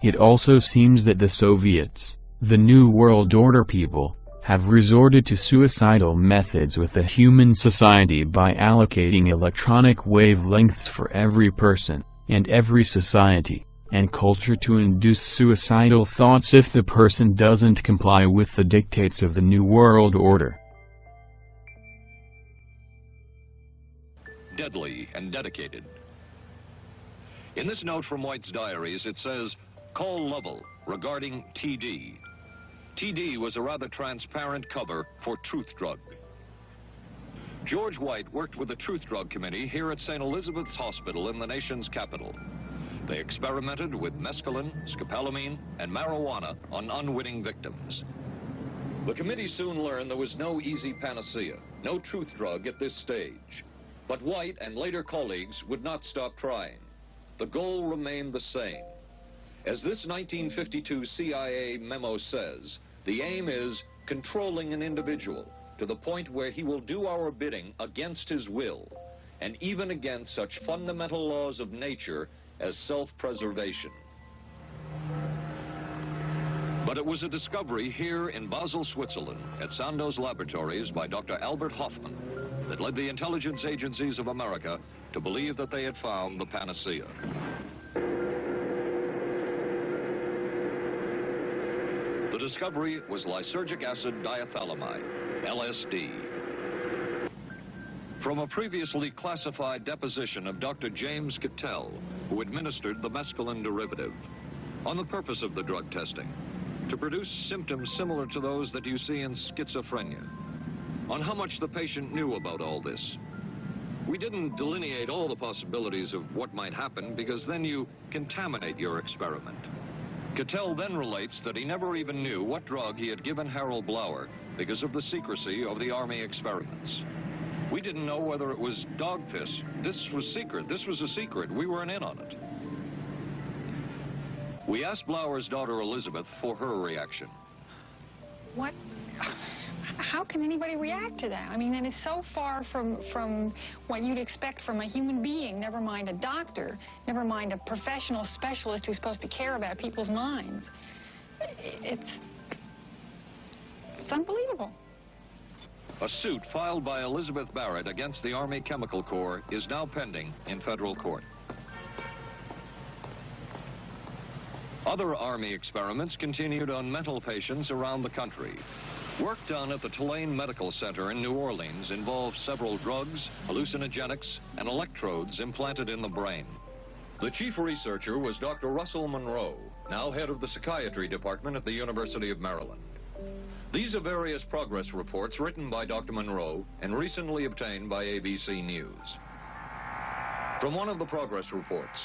It also seems that the Soviets, the New World Order people, have resorted to suicidal methods with the human society by allocating electronic wavelengths for every person, and every society, and culture to induce suicidal thoughts if the person doesn't comply with the dictates of the New World Order. Deadly and dedicated. In this note from White's diaries, it says, "Call Lovell regarding TD." TD was a rather transparent cover for Truth Drug. George White worked with the Truth Drug Committee here at St. Elizabeth's Hospital in the nation's capital. They experimented with mescaline, scopolamine, and marijuana on unwitting victims. The committee soon learned there was no easy panacea, no truth drug at this stage. But White and later colleagues would not stop trying. The goal remained the same: As this 1952 CIA memo says, the aim is controlling an individual to the point where he will do our bidding against his will, and even against such fundamental laws of nature as self-preservation. But it was a discovery here in Basel, Switzerland, at Sandoz Laboratories by Dr. Albert Hoffman, that led the intelligence agencies of America to believe that they had found the panacea. The discovery was lysergic acid diethylamide, LSD. From a previously classified deposition of Dr. James Cattell, who administered the mescaline derivative, on the purpose of the drug testing, to produce symptoms similar to those that you see in schizophrenia, on how much the patient knew about all this. We didn't delineate all the possibilities of what might happen, because then you contaminate your experiment. Cattell then relates that he never even knew what drug he had given Harold Blauer because of the secrecy of the Army experiments. We didn't know whether it was dog piss. This was secret. This was a secret. We weren't in on it. We asked Blauer's daughter Elizabeth for her reaction. What? How can anybody react to that? I mean, that is so far from what you'd expect from a human being, never mind a doctor, never mind a professional specialist who's supposed to care about people's minds. It's unbelievable. A suit filed by Elizabeth Barrett against the Army Chemical Corps is now pending in federal court. Other Army experiments continued on mental patients around the country. Work done at the Tulane Medical Center in New Orleans involved several drugs, hallucinogenics, and electrodes implanted in the brain. The chief researcher was Dr. Russell Monroe, now head of the psychiatry department at the University of Maryland. These are various progress reports written by Dr. Monroe and recently obtained by ABC News. From one of the progress reports,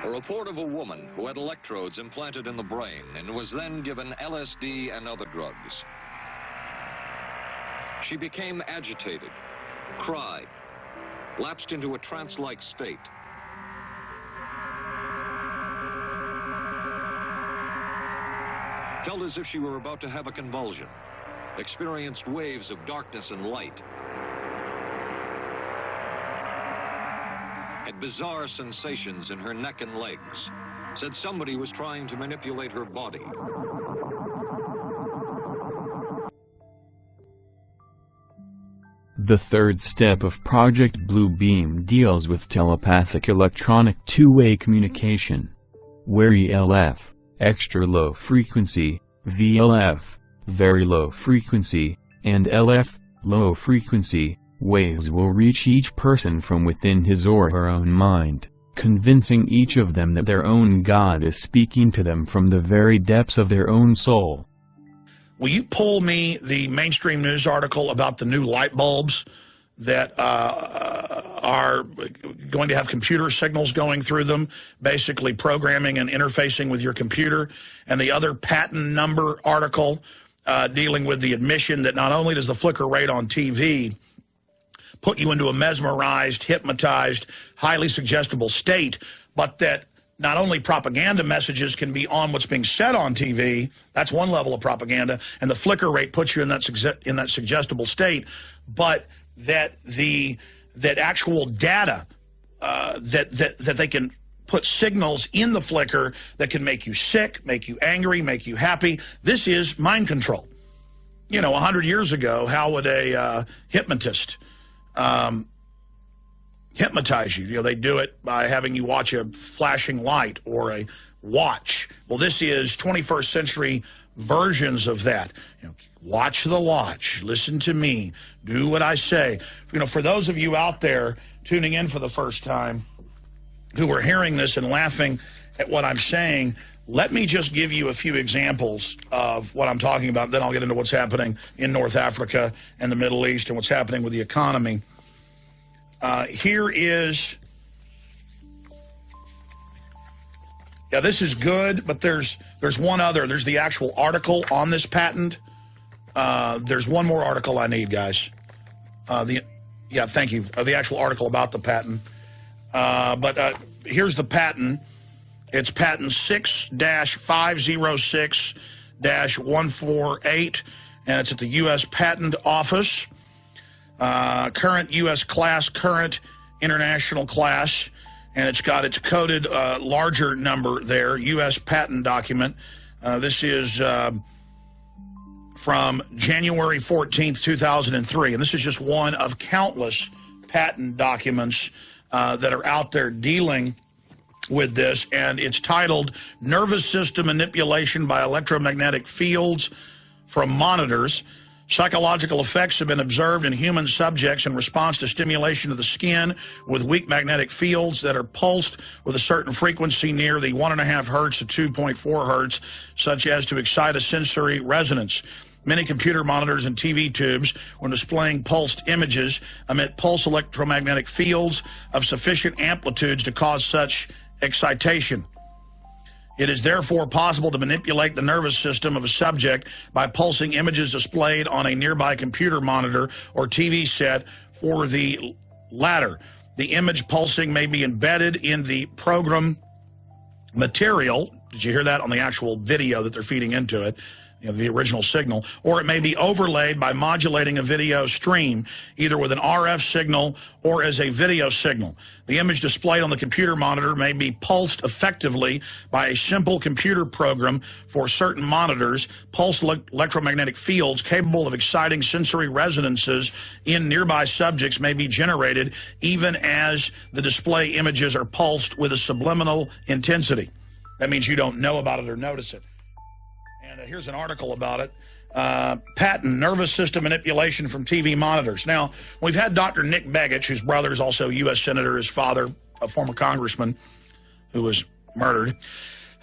a report of a woman who had electrodes implanted in the brain and was then given LSD and other drugs. She became agitated, cried, lapsed into a trance-like state. Felt as if she were about to have a convulsion, experienced waves of darkness and light, had bizarre sensations in her neck and legs, said somebody was trying to manipulate her body. The third step of Project Blue Beam deals with telepathic electronic two-way communication, where ELF, extra low frequency, VLF, very low frequency, and LF, low frequency, waves will reach each person from within his or her own mind, convincing each of them that their own God is speaking to them from the very depths of their own soul. Will you pull me the mainstream news article about the new light bulbs that are going to have computer signals going through them, basically programming and interfacing with your computer, and the other patent number article dealing with the admission that not only does the flicker rate on TV put you into a mesmerized, hypnotized, highly suggestible state, but that not only propaganda messages can be on what's being said on TV, that's one level of propaganda, and the flicker rate puts you in that suggestible state, but that that actual data that they can put signals in the flicker that can make you sick, make you angry, make you happy. This is mind control. You know, 100 years ago, how would a hypnotist hypnotize you? You know, they do it by having you watch a flashing light or a watch. Well, this is 21st century versions of that. You know, watch the watch, listen to me, do what I say. You know, for those of you out there tuning in for the first time who are hearing this and laughing at what I'm saying, let me just give you a few examples of what I'm talking about. Then I'll get into what's happening in North Africa and the Middle East and what's happening with the economy. Here is, yeah, this is good, but there's one other. There's the actual article on this patent. There's one more article I need, guys. Yeah, thank you. The actual article about the patent. But here's the patent. It's patent 6-506-148, and it's at the U.S. Patent Office. Current U.S. class, current international class, and it's got its coded larger number there, U.S. patent document. This is from January 14th, 2003, and this is just one of countless patent documents that are out there dealing with this, and it's titled Nervous System Manipulation by Electromagnetic Fields from Monitors. Psychological effects have been observed in human subjects in response to stimulation of the skin with weak magnetic fields that are pulsed with a certain frequency near the 1.5 hertz to 2.4 hertz, such as to excite a sensory resonance. Many computer monitors and TV tubes, when displaying pulsed images, emit pulse electromagnetic fields of sufficient amplitudes to cause such excitation. It is therefore possible to manipulate the nervous system of a subject by pulsing images displayed on a nearby computer monitor or TV set. For the latter, the image pulsing may be embedded in the program material. Did you hear that on the actual video that they're feeding into it? You know, the original signal, or it may be overlaid by modulating a video stream, either with an RF signal or as a video signal. The image displayed on the computer monitor may be pulsed effectively by a simple computer program. For certain monitors, pulsed electromagnetic fields capable of exciting sensory resonances in nearby subjects may be generated even as the display images are pulsed with a subliminal intensity. That means you don't know about it or notice it. And here's an article about it. Patent nervous system manipulation from TV monitors. Now, we've had Dr. Nick Begich, whose brother is also U.S. Senator, his father, a former congressman who was murdered.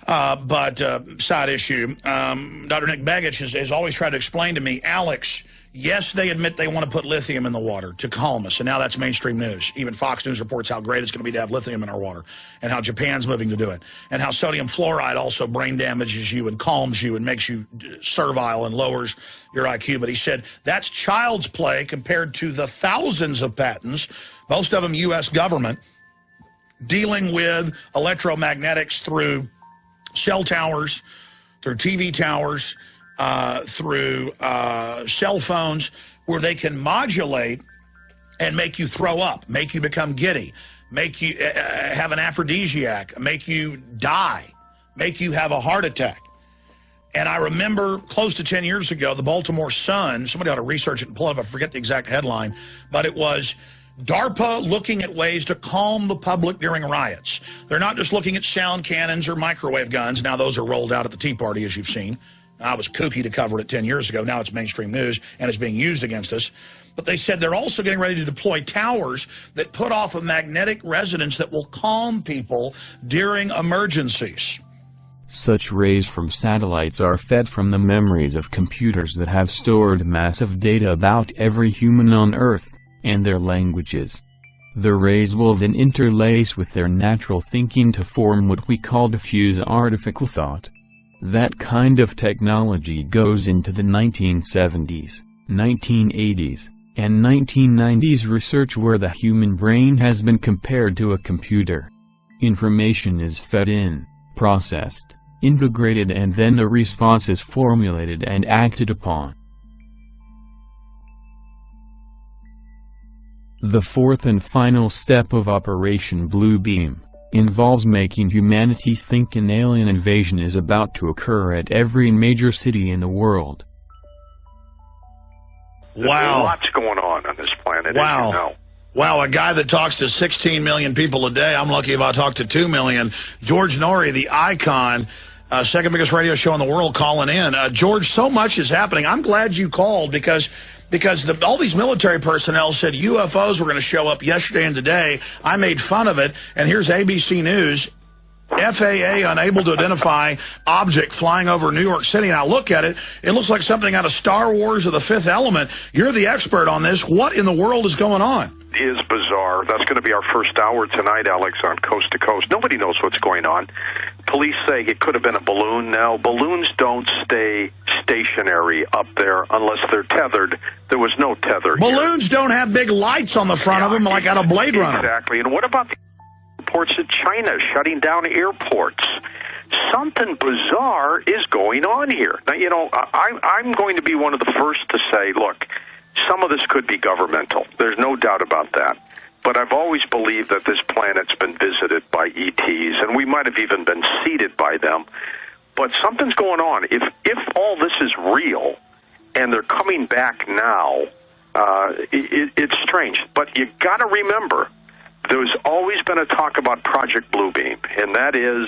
But side issue, Dr. Nick Begich has always tried to explain to me, Alex, yes, they admit they want to put lithium in the water to calm us, and now that's mainstream news. Even Fox News reports how great it's going to be to have lithium in our water, and how Japan's moving to do it, and how sodium fluoride also brain damages you and calms you and makes you servile and lowers your IQ. But he said that's child's play compared to the thousands of patents, most of them U.S. government, dealing with electromagnetics through cell towers, through TV towers, through cell phones, where they can modulate and make you throw up, make you become giddy, make you have an aphrodisiac, make you die, make you have a heart attack. And I remember close to 10 years ago, the Baltimore Sun, somebody ought to research it and pull it up, I forget the exact headline, but it was DARPA looking at ways to calm the public during riots. They're not just looking at sound cannons or microwave guns. Now those are rolled out at the Tea Party, as you've seen. I was kooky to cover it 10 years ago. Now it's mainstream news, and it's being used against us. But they said they're also getting ready to deploy towers that put off a magnetic resonance that will calm people during emergencies. Such rays from satellites are fed from the memories of computers that have stored massive data about every human on Earth, and their languages. The rays will then interlace with their natural thinking to form what we call diffuse artificial thought. That kind of technology goes into the 1970s, 1980s, and 1990s research where the human brain has been compared to a computer. Information is fed in, processed, integrated, and then a response is formulated and acted upon. The fourth and final step of Operation Blue Beam involves making humanity think an alien invasion is about to occur at every major city in the world. Wow. Lots going on this planet. Wow. As you know. Wow, a guy that talks to 16 million people a day. I'm lucky if I talk to 2 million. George Norrie, the icon, second biggest radio show in the world, calling in. George, so much is happening. I'm glad you called because all these military personnel said UFOs were going to show up yesterday and today. I made fun of it, and here's ABC News. FAA unable to identify object flying over New York City. And I look at it, it looks like something out of Star Wars or The Fifth Element. You're the expert on this. What in the world is going on? It is bizarre. That's going to be our first hour tonight, Alex, on Coast to Coast. Nobody knows what's going on. Police say it could have been a balloon. Now, balloons don't stay stationary up there unless they're tethered. There was no tether. Balloons don't have big lights on the front of them like out of Blade Runner. Exactly. And what about the reports of China shutting down airports. Something bizarre is going on here. Now, you know, I'm going to be one of the first to say, look, some of this could be governmental. There's no doubt about that. But I've always believed that this planet's been visited by ETs, and we might have even been seeded by them. But something's going on. If all this is real, and they're coming back now, it's strange. But you got to remember, there's always been a talk about Project Bluebeam, and that is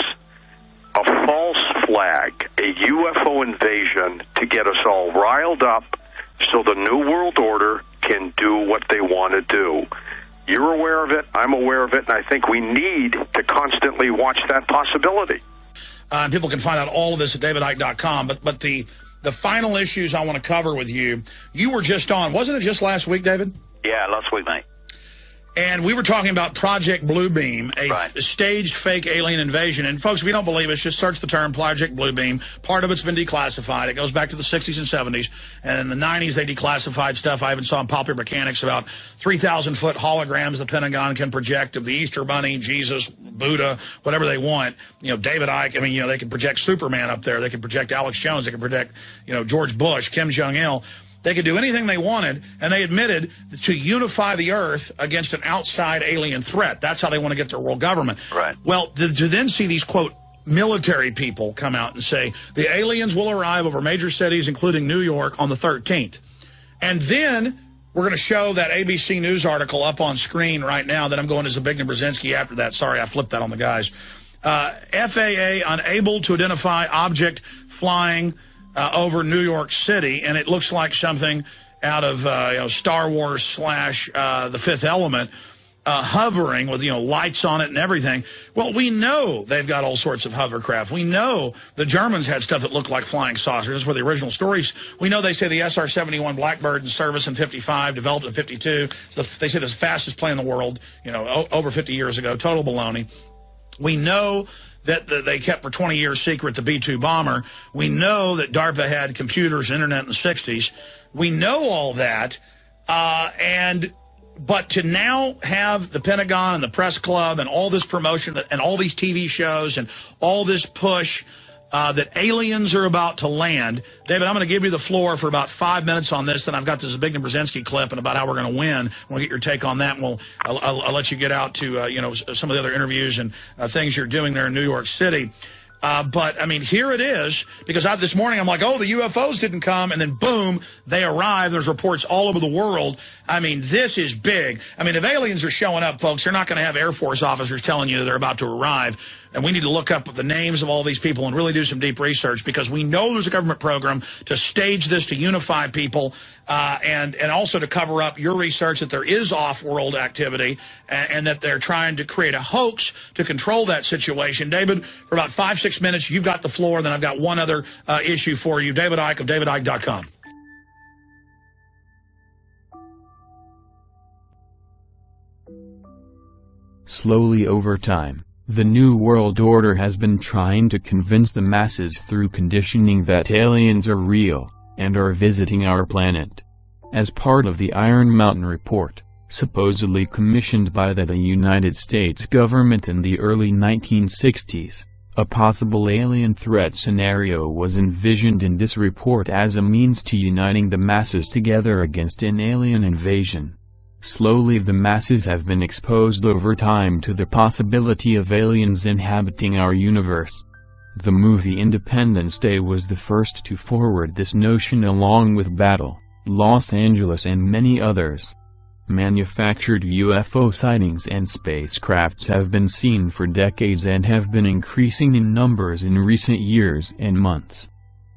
a false flag, a UFO invasion to get us all riled up so the New World Order can do what they want to do. You're aware of it, I'm aware of it, and I think we need to constantly watch that possibility. People can find out all of this at davidike.com, but the final issues I want to cover with you, you were just on, wasn't it just last week, David? Yeah, last week, mate. And we were talking about Project Bluebeam, a staged fake alien invasion. And folks, if you don't believe us, just search the term Project Bluebeam. Part of it's been declassified. It goes back to the 60s and 70s. And in the 90s, they declassified stuff. I even saw in Popular Mechanics about 3,000-foot holograms the Pentagon can project of the Easter Bunny, Jesus, Buddha, whatever they want. You know, David Icke, I mean, you know, they can project Superman up there. They can project Alex Jones. They can project, you know, George Bush, Kim Jong-il. They could do anything they wanted, and they admitted to unify the Earth against an outside alien threat. That's how they want to get their world government. Right. Well, to then see these, quote, military people come out and say, the aliens will arrive over major cities, including New York, on the 13th. And then we're going to show that ABC News article up on screen right now that I'm going to Zbigniew Brzezinski after that. Sorry, I flipped that on the guys. FAA unable to identify object flying over New York City, and it looks like something out of you know, Star Wars / The Fifth Element, hovering with, you know, lights on it and everything. Well, we know they've got all sorts of hovercraft. We know the Germans had stuff that looked like flying saucers. That's where the original stories. We know they say the SR-71 Blackbird in service in 55, developed in 52. So they say the fastest plane in the world, you know, over 50 years ago. Total baloney. We know that they kept for 20 years secret the B-2 bomber. We know that DARPA had computers and internet in the 60s. We know all that, but to now have the Pentagon and the press club and all this promotion and all these TV shows and all this push that aliens are about to land. David, I'm going to give you the floor for about 5 minutes on this, then I've got the Zbigniew Brzezinski clip and about how we're going to win. We'll get your take on that, and I'll let you get out to you know, some of the other interviews and things you're doing there in New York City. But, I mean, here it is, because this morning I'm like, oh, the UFOs didn't come, and then boom, they arrive. There's reports all over the world. I mean, this is big. I mean, if aliens are showing up, folks, they're not going to have Air Force officers telling you they're about to arrive. And we need to look up the names of all these people and really do some deep research, because we know there's a government program to stage this, to unify people, and also to cover up your research that there is off-world activity and that they're trying to create a hoax to control that situation. David, for about 5-6 minutes, you've got the floor. Then I've got one other issue for you. David Icke of davidike.com. Slowly over time, the New World Order has been trying to convince the masses through conditioning that aliens are real, and are visiting our planet. As part of the Iron Mountain Report, supposedly commissioned by the United States government in the early 1960s, a possible alien threat scenario was envisioned in this report as a means to uniting the masses together against an alien invasion. Slowly the masses have been exposed over time to the possibility of aliens inhabiting our universe. The movie Independence Day was the first to forward this notion, along with Battle, Los Angeles and many others. Manufactured UFO sightings and spacecrafts have been seen for decades and have been increasing in numbers in recent years and months.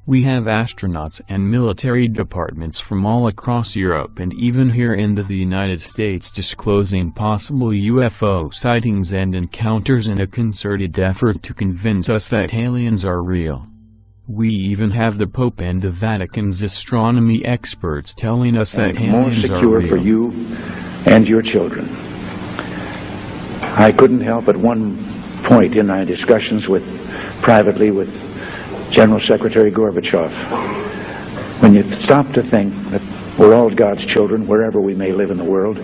We have astronauts and military departments from all across Europe and even here in the United States disclosing possible UFO sightings and encounters in a concerted effort to convince us that aliens are real. We even have the Pope and the Vatican's astronomy experts telling us that aliens are real. More secure for you and your children. I couldn't help at one point in my discussions privately with General Secretary Gorbachev, when you stop to think that we're all God's children wherever we may live in the world,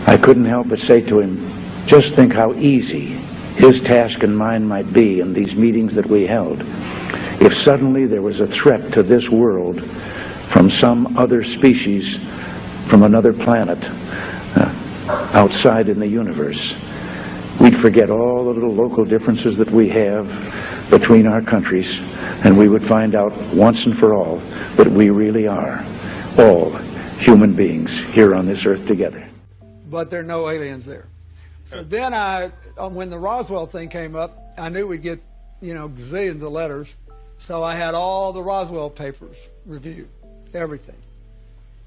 I couldn't help but say to him, Just think how easy his task and mine might be in these meetings that we held if suddenly there was a threat to this world from some other species, from another planet, outside in the universe. We'd forget all the little local differences that we have between our countries, and we would find out once and for all that we really are all human beings here on this earth together. But there are no aliens there. So then when the Roswell thing came up, I knew we'd get, gazillions of letters. So I had all the Roswell papers reviewed, everything.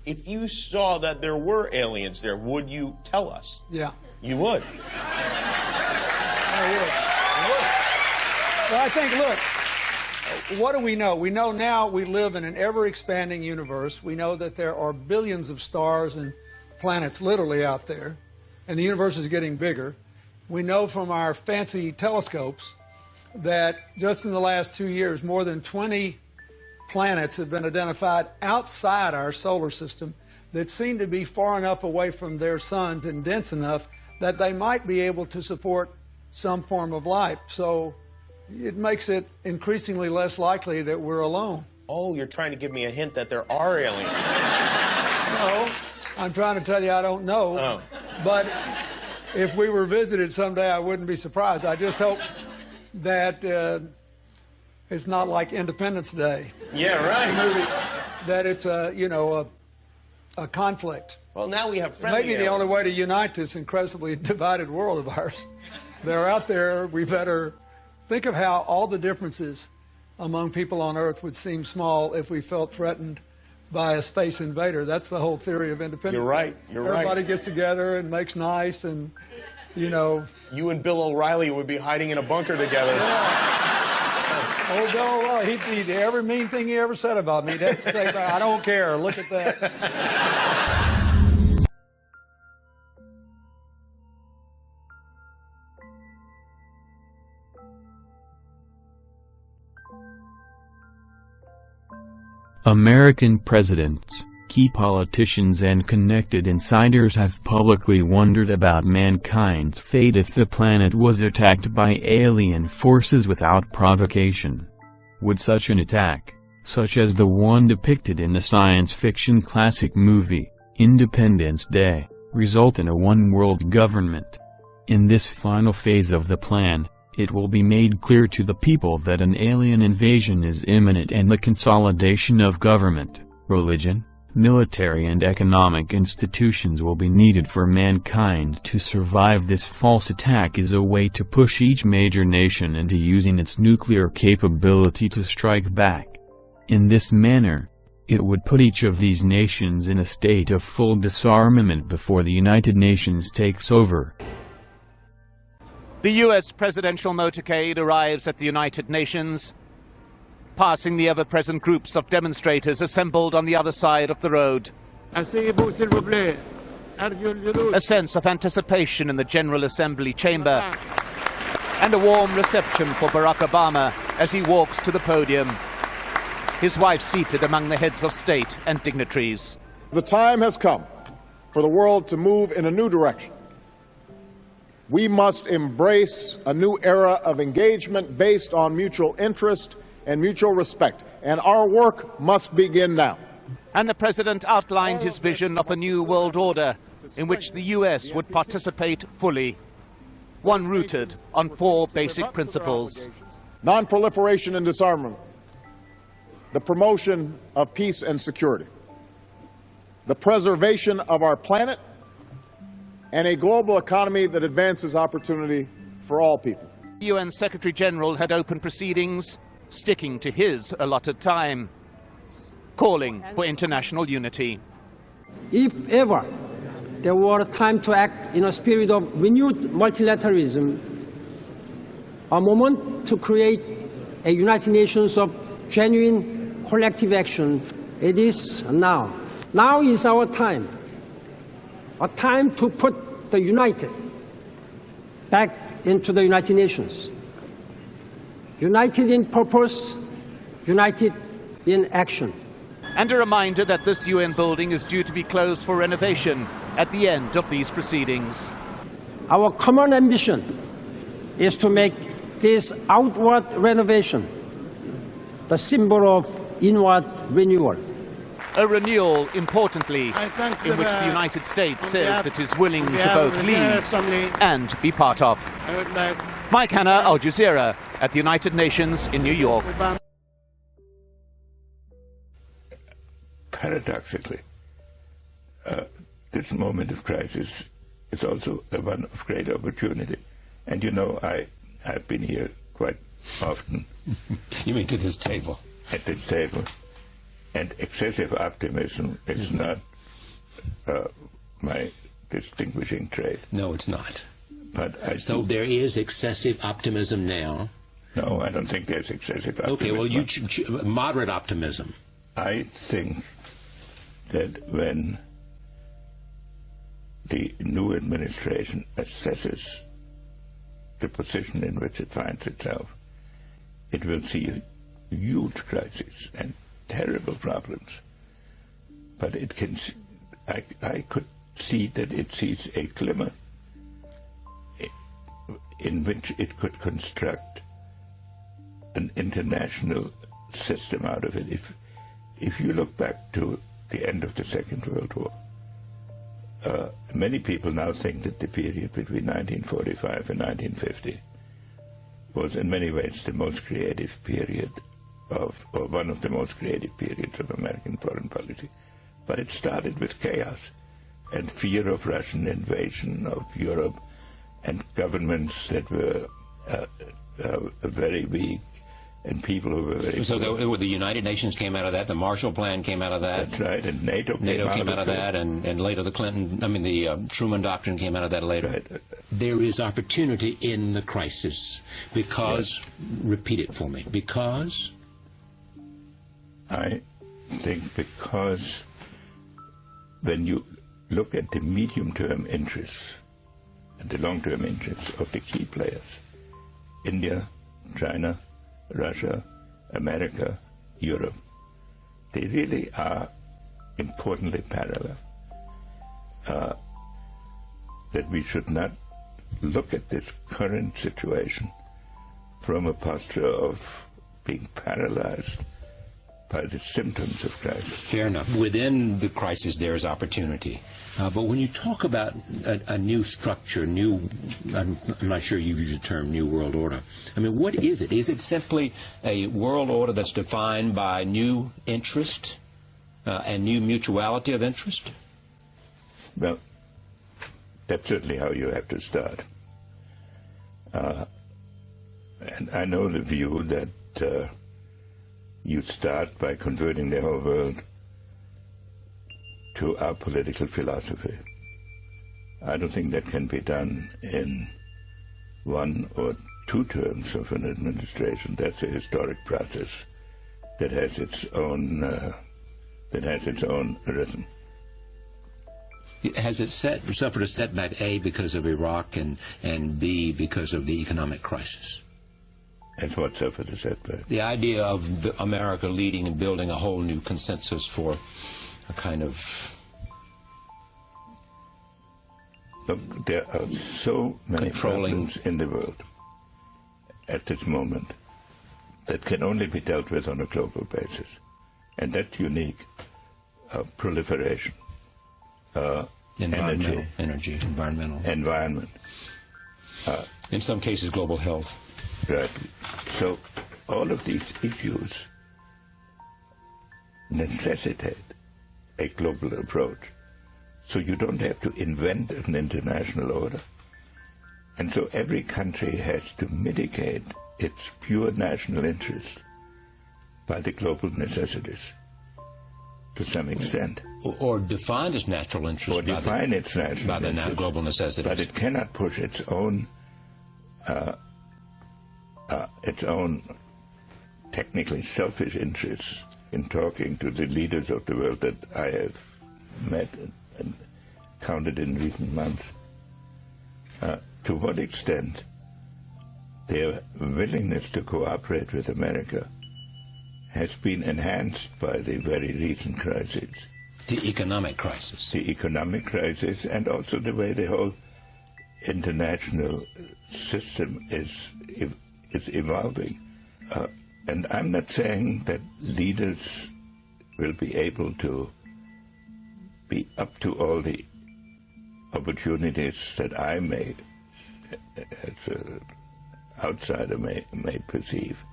If you saw that there were aliens there, would you tell us? Yeah. You would? I would. Well, I think, look, what do we know? We know now we live in an ever-expanding universe. We know that there are billions of stars and planets literally out there, and the universe is getting bigger. We know from our fancy telescopes that just in the last 2 years, more than 20 planets have been identified outside our solar system that seem to be far enough away from their suns and dense enough that they might be able to support some form of life. So it makes it increasingly less likely that we're alone. Oh, you're trying to give me a hint that there are aliens. No, I'm trying to tell you I don't know. Oh. But if we were visited someday, I wouldn't be surprised. I just hope that it's not like Independence Day. Yeah, right. That it's a conflict. Well, now we have friendly Maybe the only way to unite this incredibly divided world of ours. They're out there. We better think of how all the differences among people on Earth would seem small if we felt threatened by a space invader. That's the whole theory of independence. You're right. Everybody gets together and makes nice and, You and Bill O'Reilly would be hiding in a bunker together. Yeah. Old Bill O'Reilly, he'd every mean thing he ever said about me. That's the thing. I don't care. Look at that. American presidents, key politicians and connected insiders have publicly wondered about mankind's fate if the planet was attacked by alien forces without provocation. Would such an attack, such as the one depicted in the science fiction classic movie, Independence Day, result in a one-world government? In this final phase of the plan, it will be made clear to the people that an alien invasion is imminent and the consolidation of government, religion, military and economic institutions will be needed for mankind to survive. This false attack is a way to push each major nation into using its nuclear capability to strike back. In this manner, it would put each of these nations in a state of full disarmament before the United Nations takes over. The U.S. presidential motorcade arrives at the United Nations, passing the ever-present groups of demonstrators assembled on the other side of the road. A sense of anticipation in the General Assembly chamber, and a warm reception for Barack Obama as he walks to the podium, his wife seated among the heads of state and dignitaries. The time has come for the world to move in a new direction. We must embrace a new era of engagement based on mutual interest and mutual respect, and our work must begin now. And the president outlined his vision of a new world order in which the U.S. would participate fully, one rooted on 4 basic principles: non-proliferation and disarmament, the promotion of peace and security, the preservation of our planet, and a global economy that advances opportunity for all people. UN Secretary General had opened proceedings, sticking to his allotted time, calling for international unity. If ever there were a time to act in a spirit of renewed multilateralism, a moment to create a United Nations of genuine collective action, it is now. Now is our time. A time to put the united back into the United Nations. United in purpose, united in action. And a reminder that this UN building is due to be closed for renovation at the end of these proceedings. Our common ambition is to make this outward renovation the symbol of inward renewal. A renewal, importantly, in which the United States says it is willing to both lead and be part of. Mike Hanna, Al Jazeera, at the United Nations in New York. Paradoxically, this moment of crisis is also one of great opportunity. And you know, I've been here quite often. You mean to this table? At this table. And excessive optimism is not my distinguishing trait. No, it's not. But so there is excessive optimism now? No, I don't think there's excessive optimism. Okay, well, you moderate optimism. I think that when the new administration assesses the position in which it finds itself, it will see a huge crisis and terrible problems. But it can, I could see that it sees a glimmer in which it could construct an international system out of it. If you look back to the end of the Second World War, many people now think that the period between 1945 and 1950 was in many ways the most creative period or one of the most creative periods of American foreign policy. But it started with chaos and fear of Russian invasion of Europe and governments that were very weak and people who were very So the United Nations came out of that, the Marshall Plan came out of that. That's right, and NATO came out of that, and later the Truman Doctrine came out of that later. Right. There is opportunity in the crisis because, repeat it for me, because? I think because when you look at the medium-term interests and the long-term interests of the key players, India, China, Russia, America, Europe, they really are importantly parallel. That we should not look at this current situation from a posture of being paralyzed by the symptoms of crisis. Fair enough. Within the crisis, there is opportunity. But when you talk about a new structure, I'm not sure you've used the term new world order. I mean, what is it? Is it simply a world order that's defined by new interest and new mutuality of interest? Well, that's certainly how you have to start. And I know the view that you start by converting the whole world to our political philosophy. I don't think that can be done in 1 or 2 terms of an administration. That's a historic process that has its own rhythm. Has it suffered a setback, A, because of Iraq, and B, because of the economic crisis? And what suffered a setback? The idea of America leading and building a whole new consensus for a kind of... Look, there are so many problems in the world at this moment that can only be dealt with on a global basis. And that's unique. Proliferation. Environment. Environment. In some cases, global health. Right. So all of these issues necessitate a global approach. So you don't have to invent an international order. And so every country has to mitigate its pure national interest by the global necessities to some extent. Or define its natural interest. Or define its national by the global necessities. But it cannot push its own technically selfish interests in talking to the leaders of the world that I have met and counted in recent months. To what extent their willingness to cooperate with America has been enhanced by the very recent crisis. The economic crisis. The economic crisis, and also the way the whole international system is evolving. And I'm not saying that leaders will be able to be up to all the opportunities that I may, as an outsider, may perceive.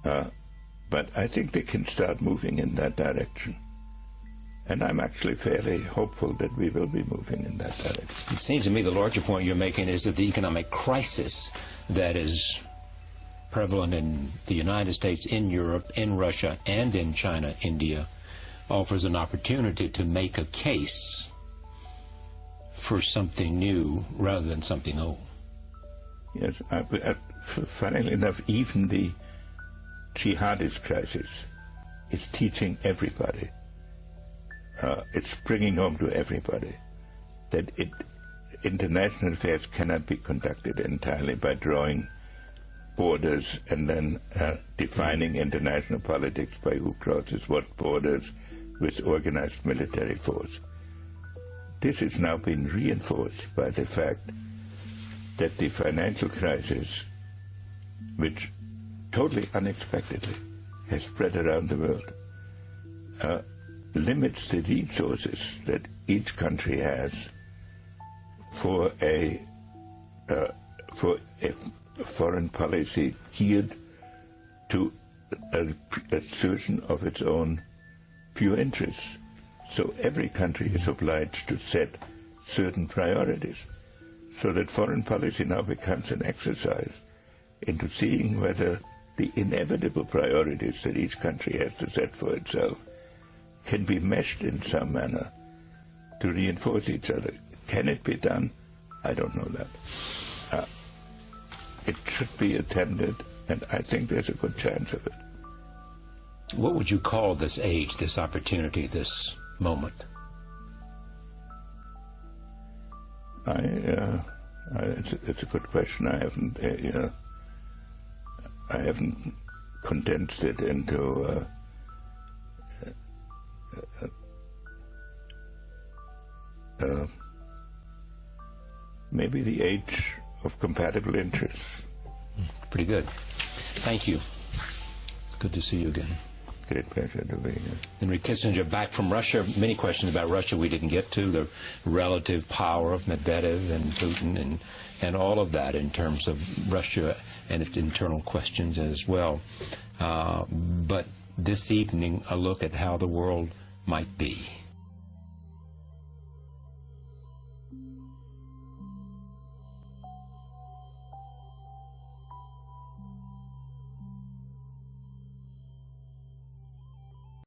But I think they can start moving in that direction. And I'm actually fairly hopeful that we will be moving in that direction. It seems to me the larger point you're making is that the economic crisis that is prevalent in the United States, in Europe, in Russia, and in China, India, offers an opportunity to make a case for something new rather than something old. Yes, funnily enough, even the jihadist crisis is teaching everybody. It's bringing home to everybody that international affairs cannot be conducted entirely by drawing borders and then defining international politics by who crosses what borders with organized military force. This has now been reinforced by the fact that the financial crisis, which totally unexpectedly has spread around the world, limits the resources that each country has for a foreign policy geared to assertion of its own pure interests. So every country is obliged to set certain priorities, so that foreign policy now becomes an exercise into seeing whether the inevitable priorities that each country has to set for itself can be meshed in some manner to reinforce each other. Can it be done? I don't know that. It should be attempted, and I think there's a good chance of it. What would you call this age, this opportunity, this moment? It's a good question. I haven't condensed it into maybe the age of compatible interests. Pretty good. Thank you. Good to see you again. Great pleasure to be here. Henry Kissinger, back from Russia. Many questions about Russia we didn't get to. The relative power of Medvedev and Putin and all of that in terms of Russia and its internal questions as well. But this evening, a look at how the world might be.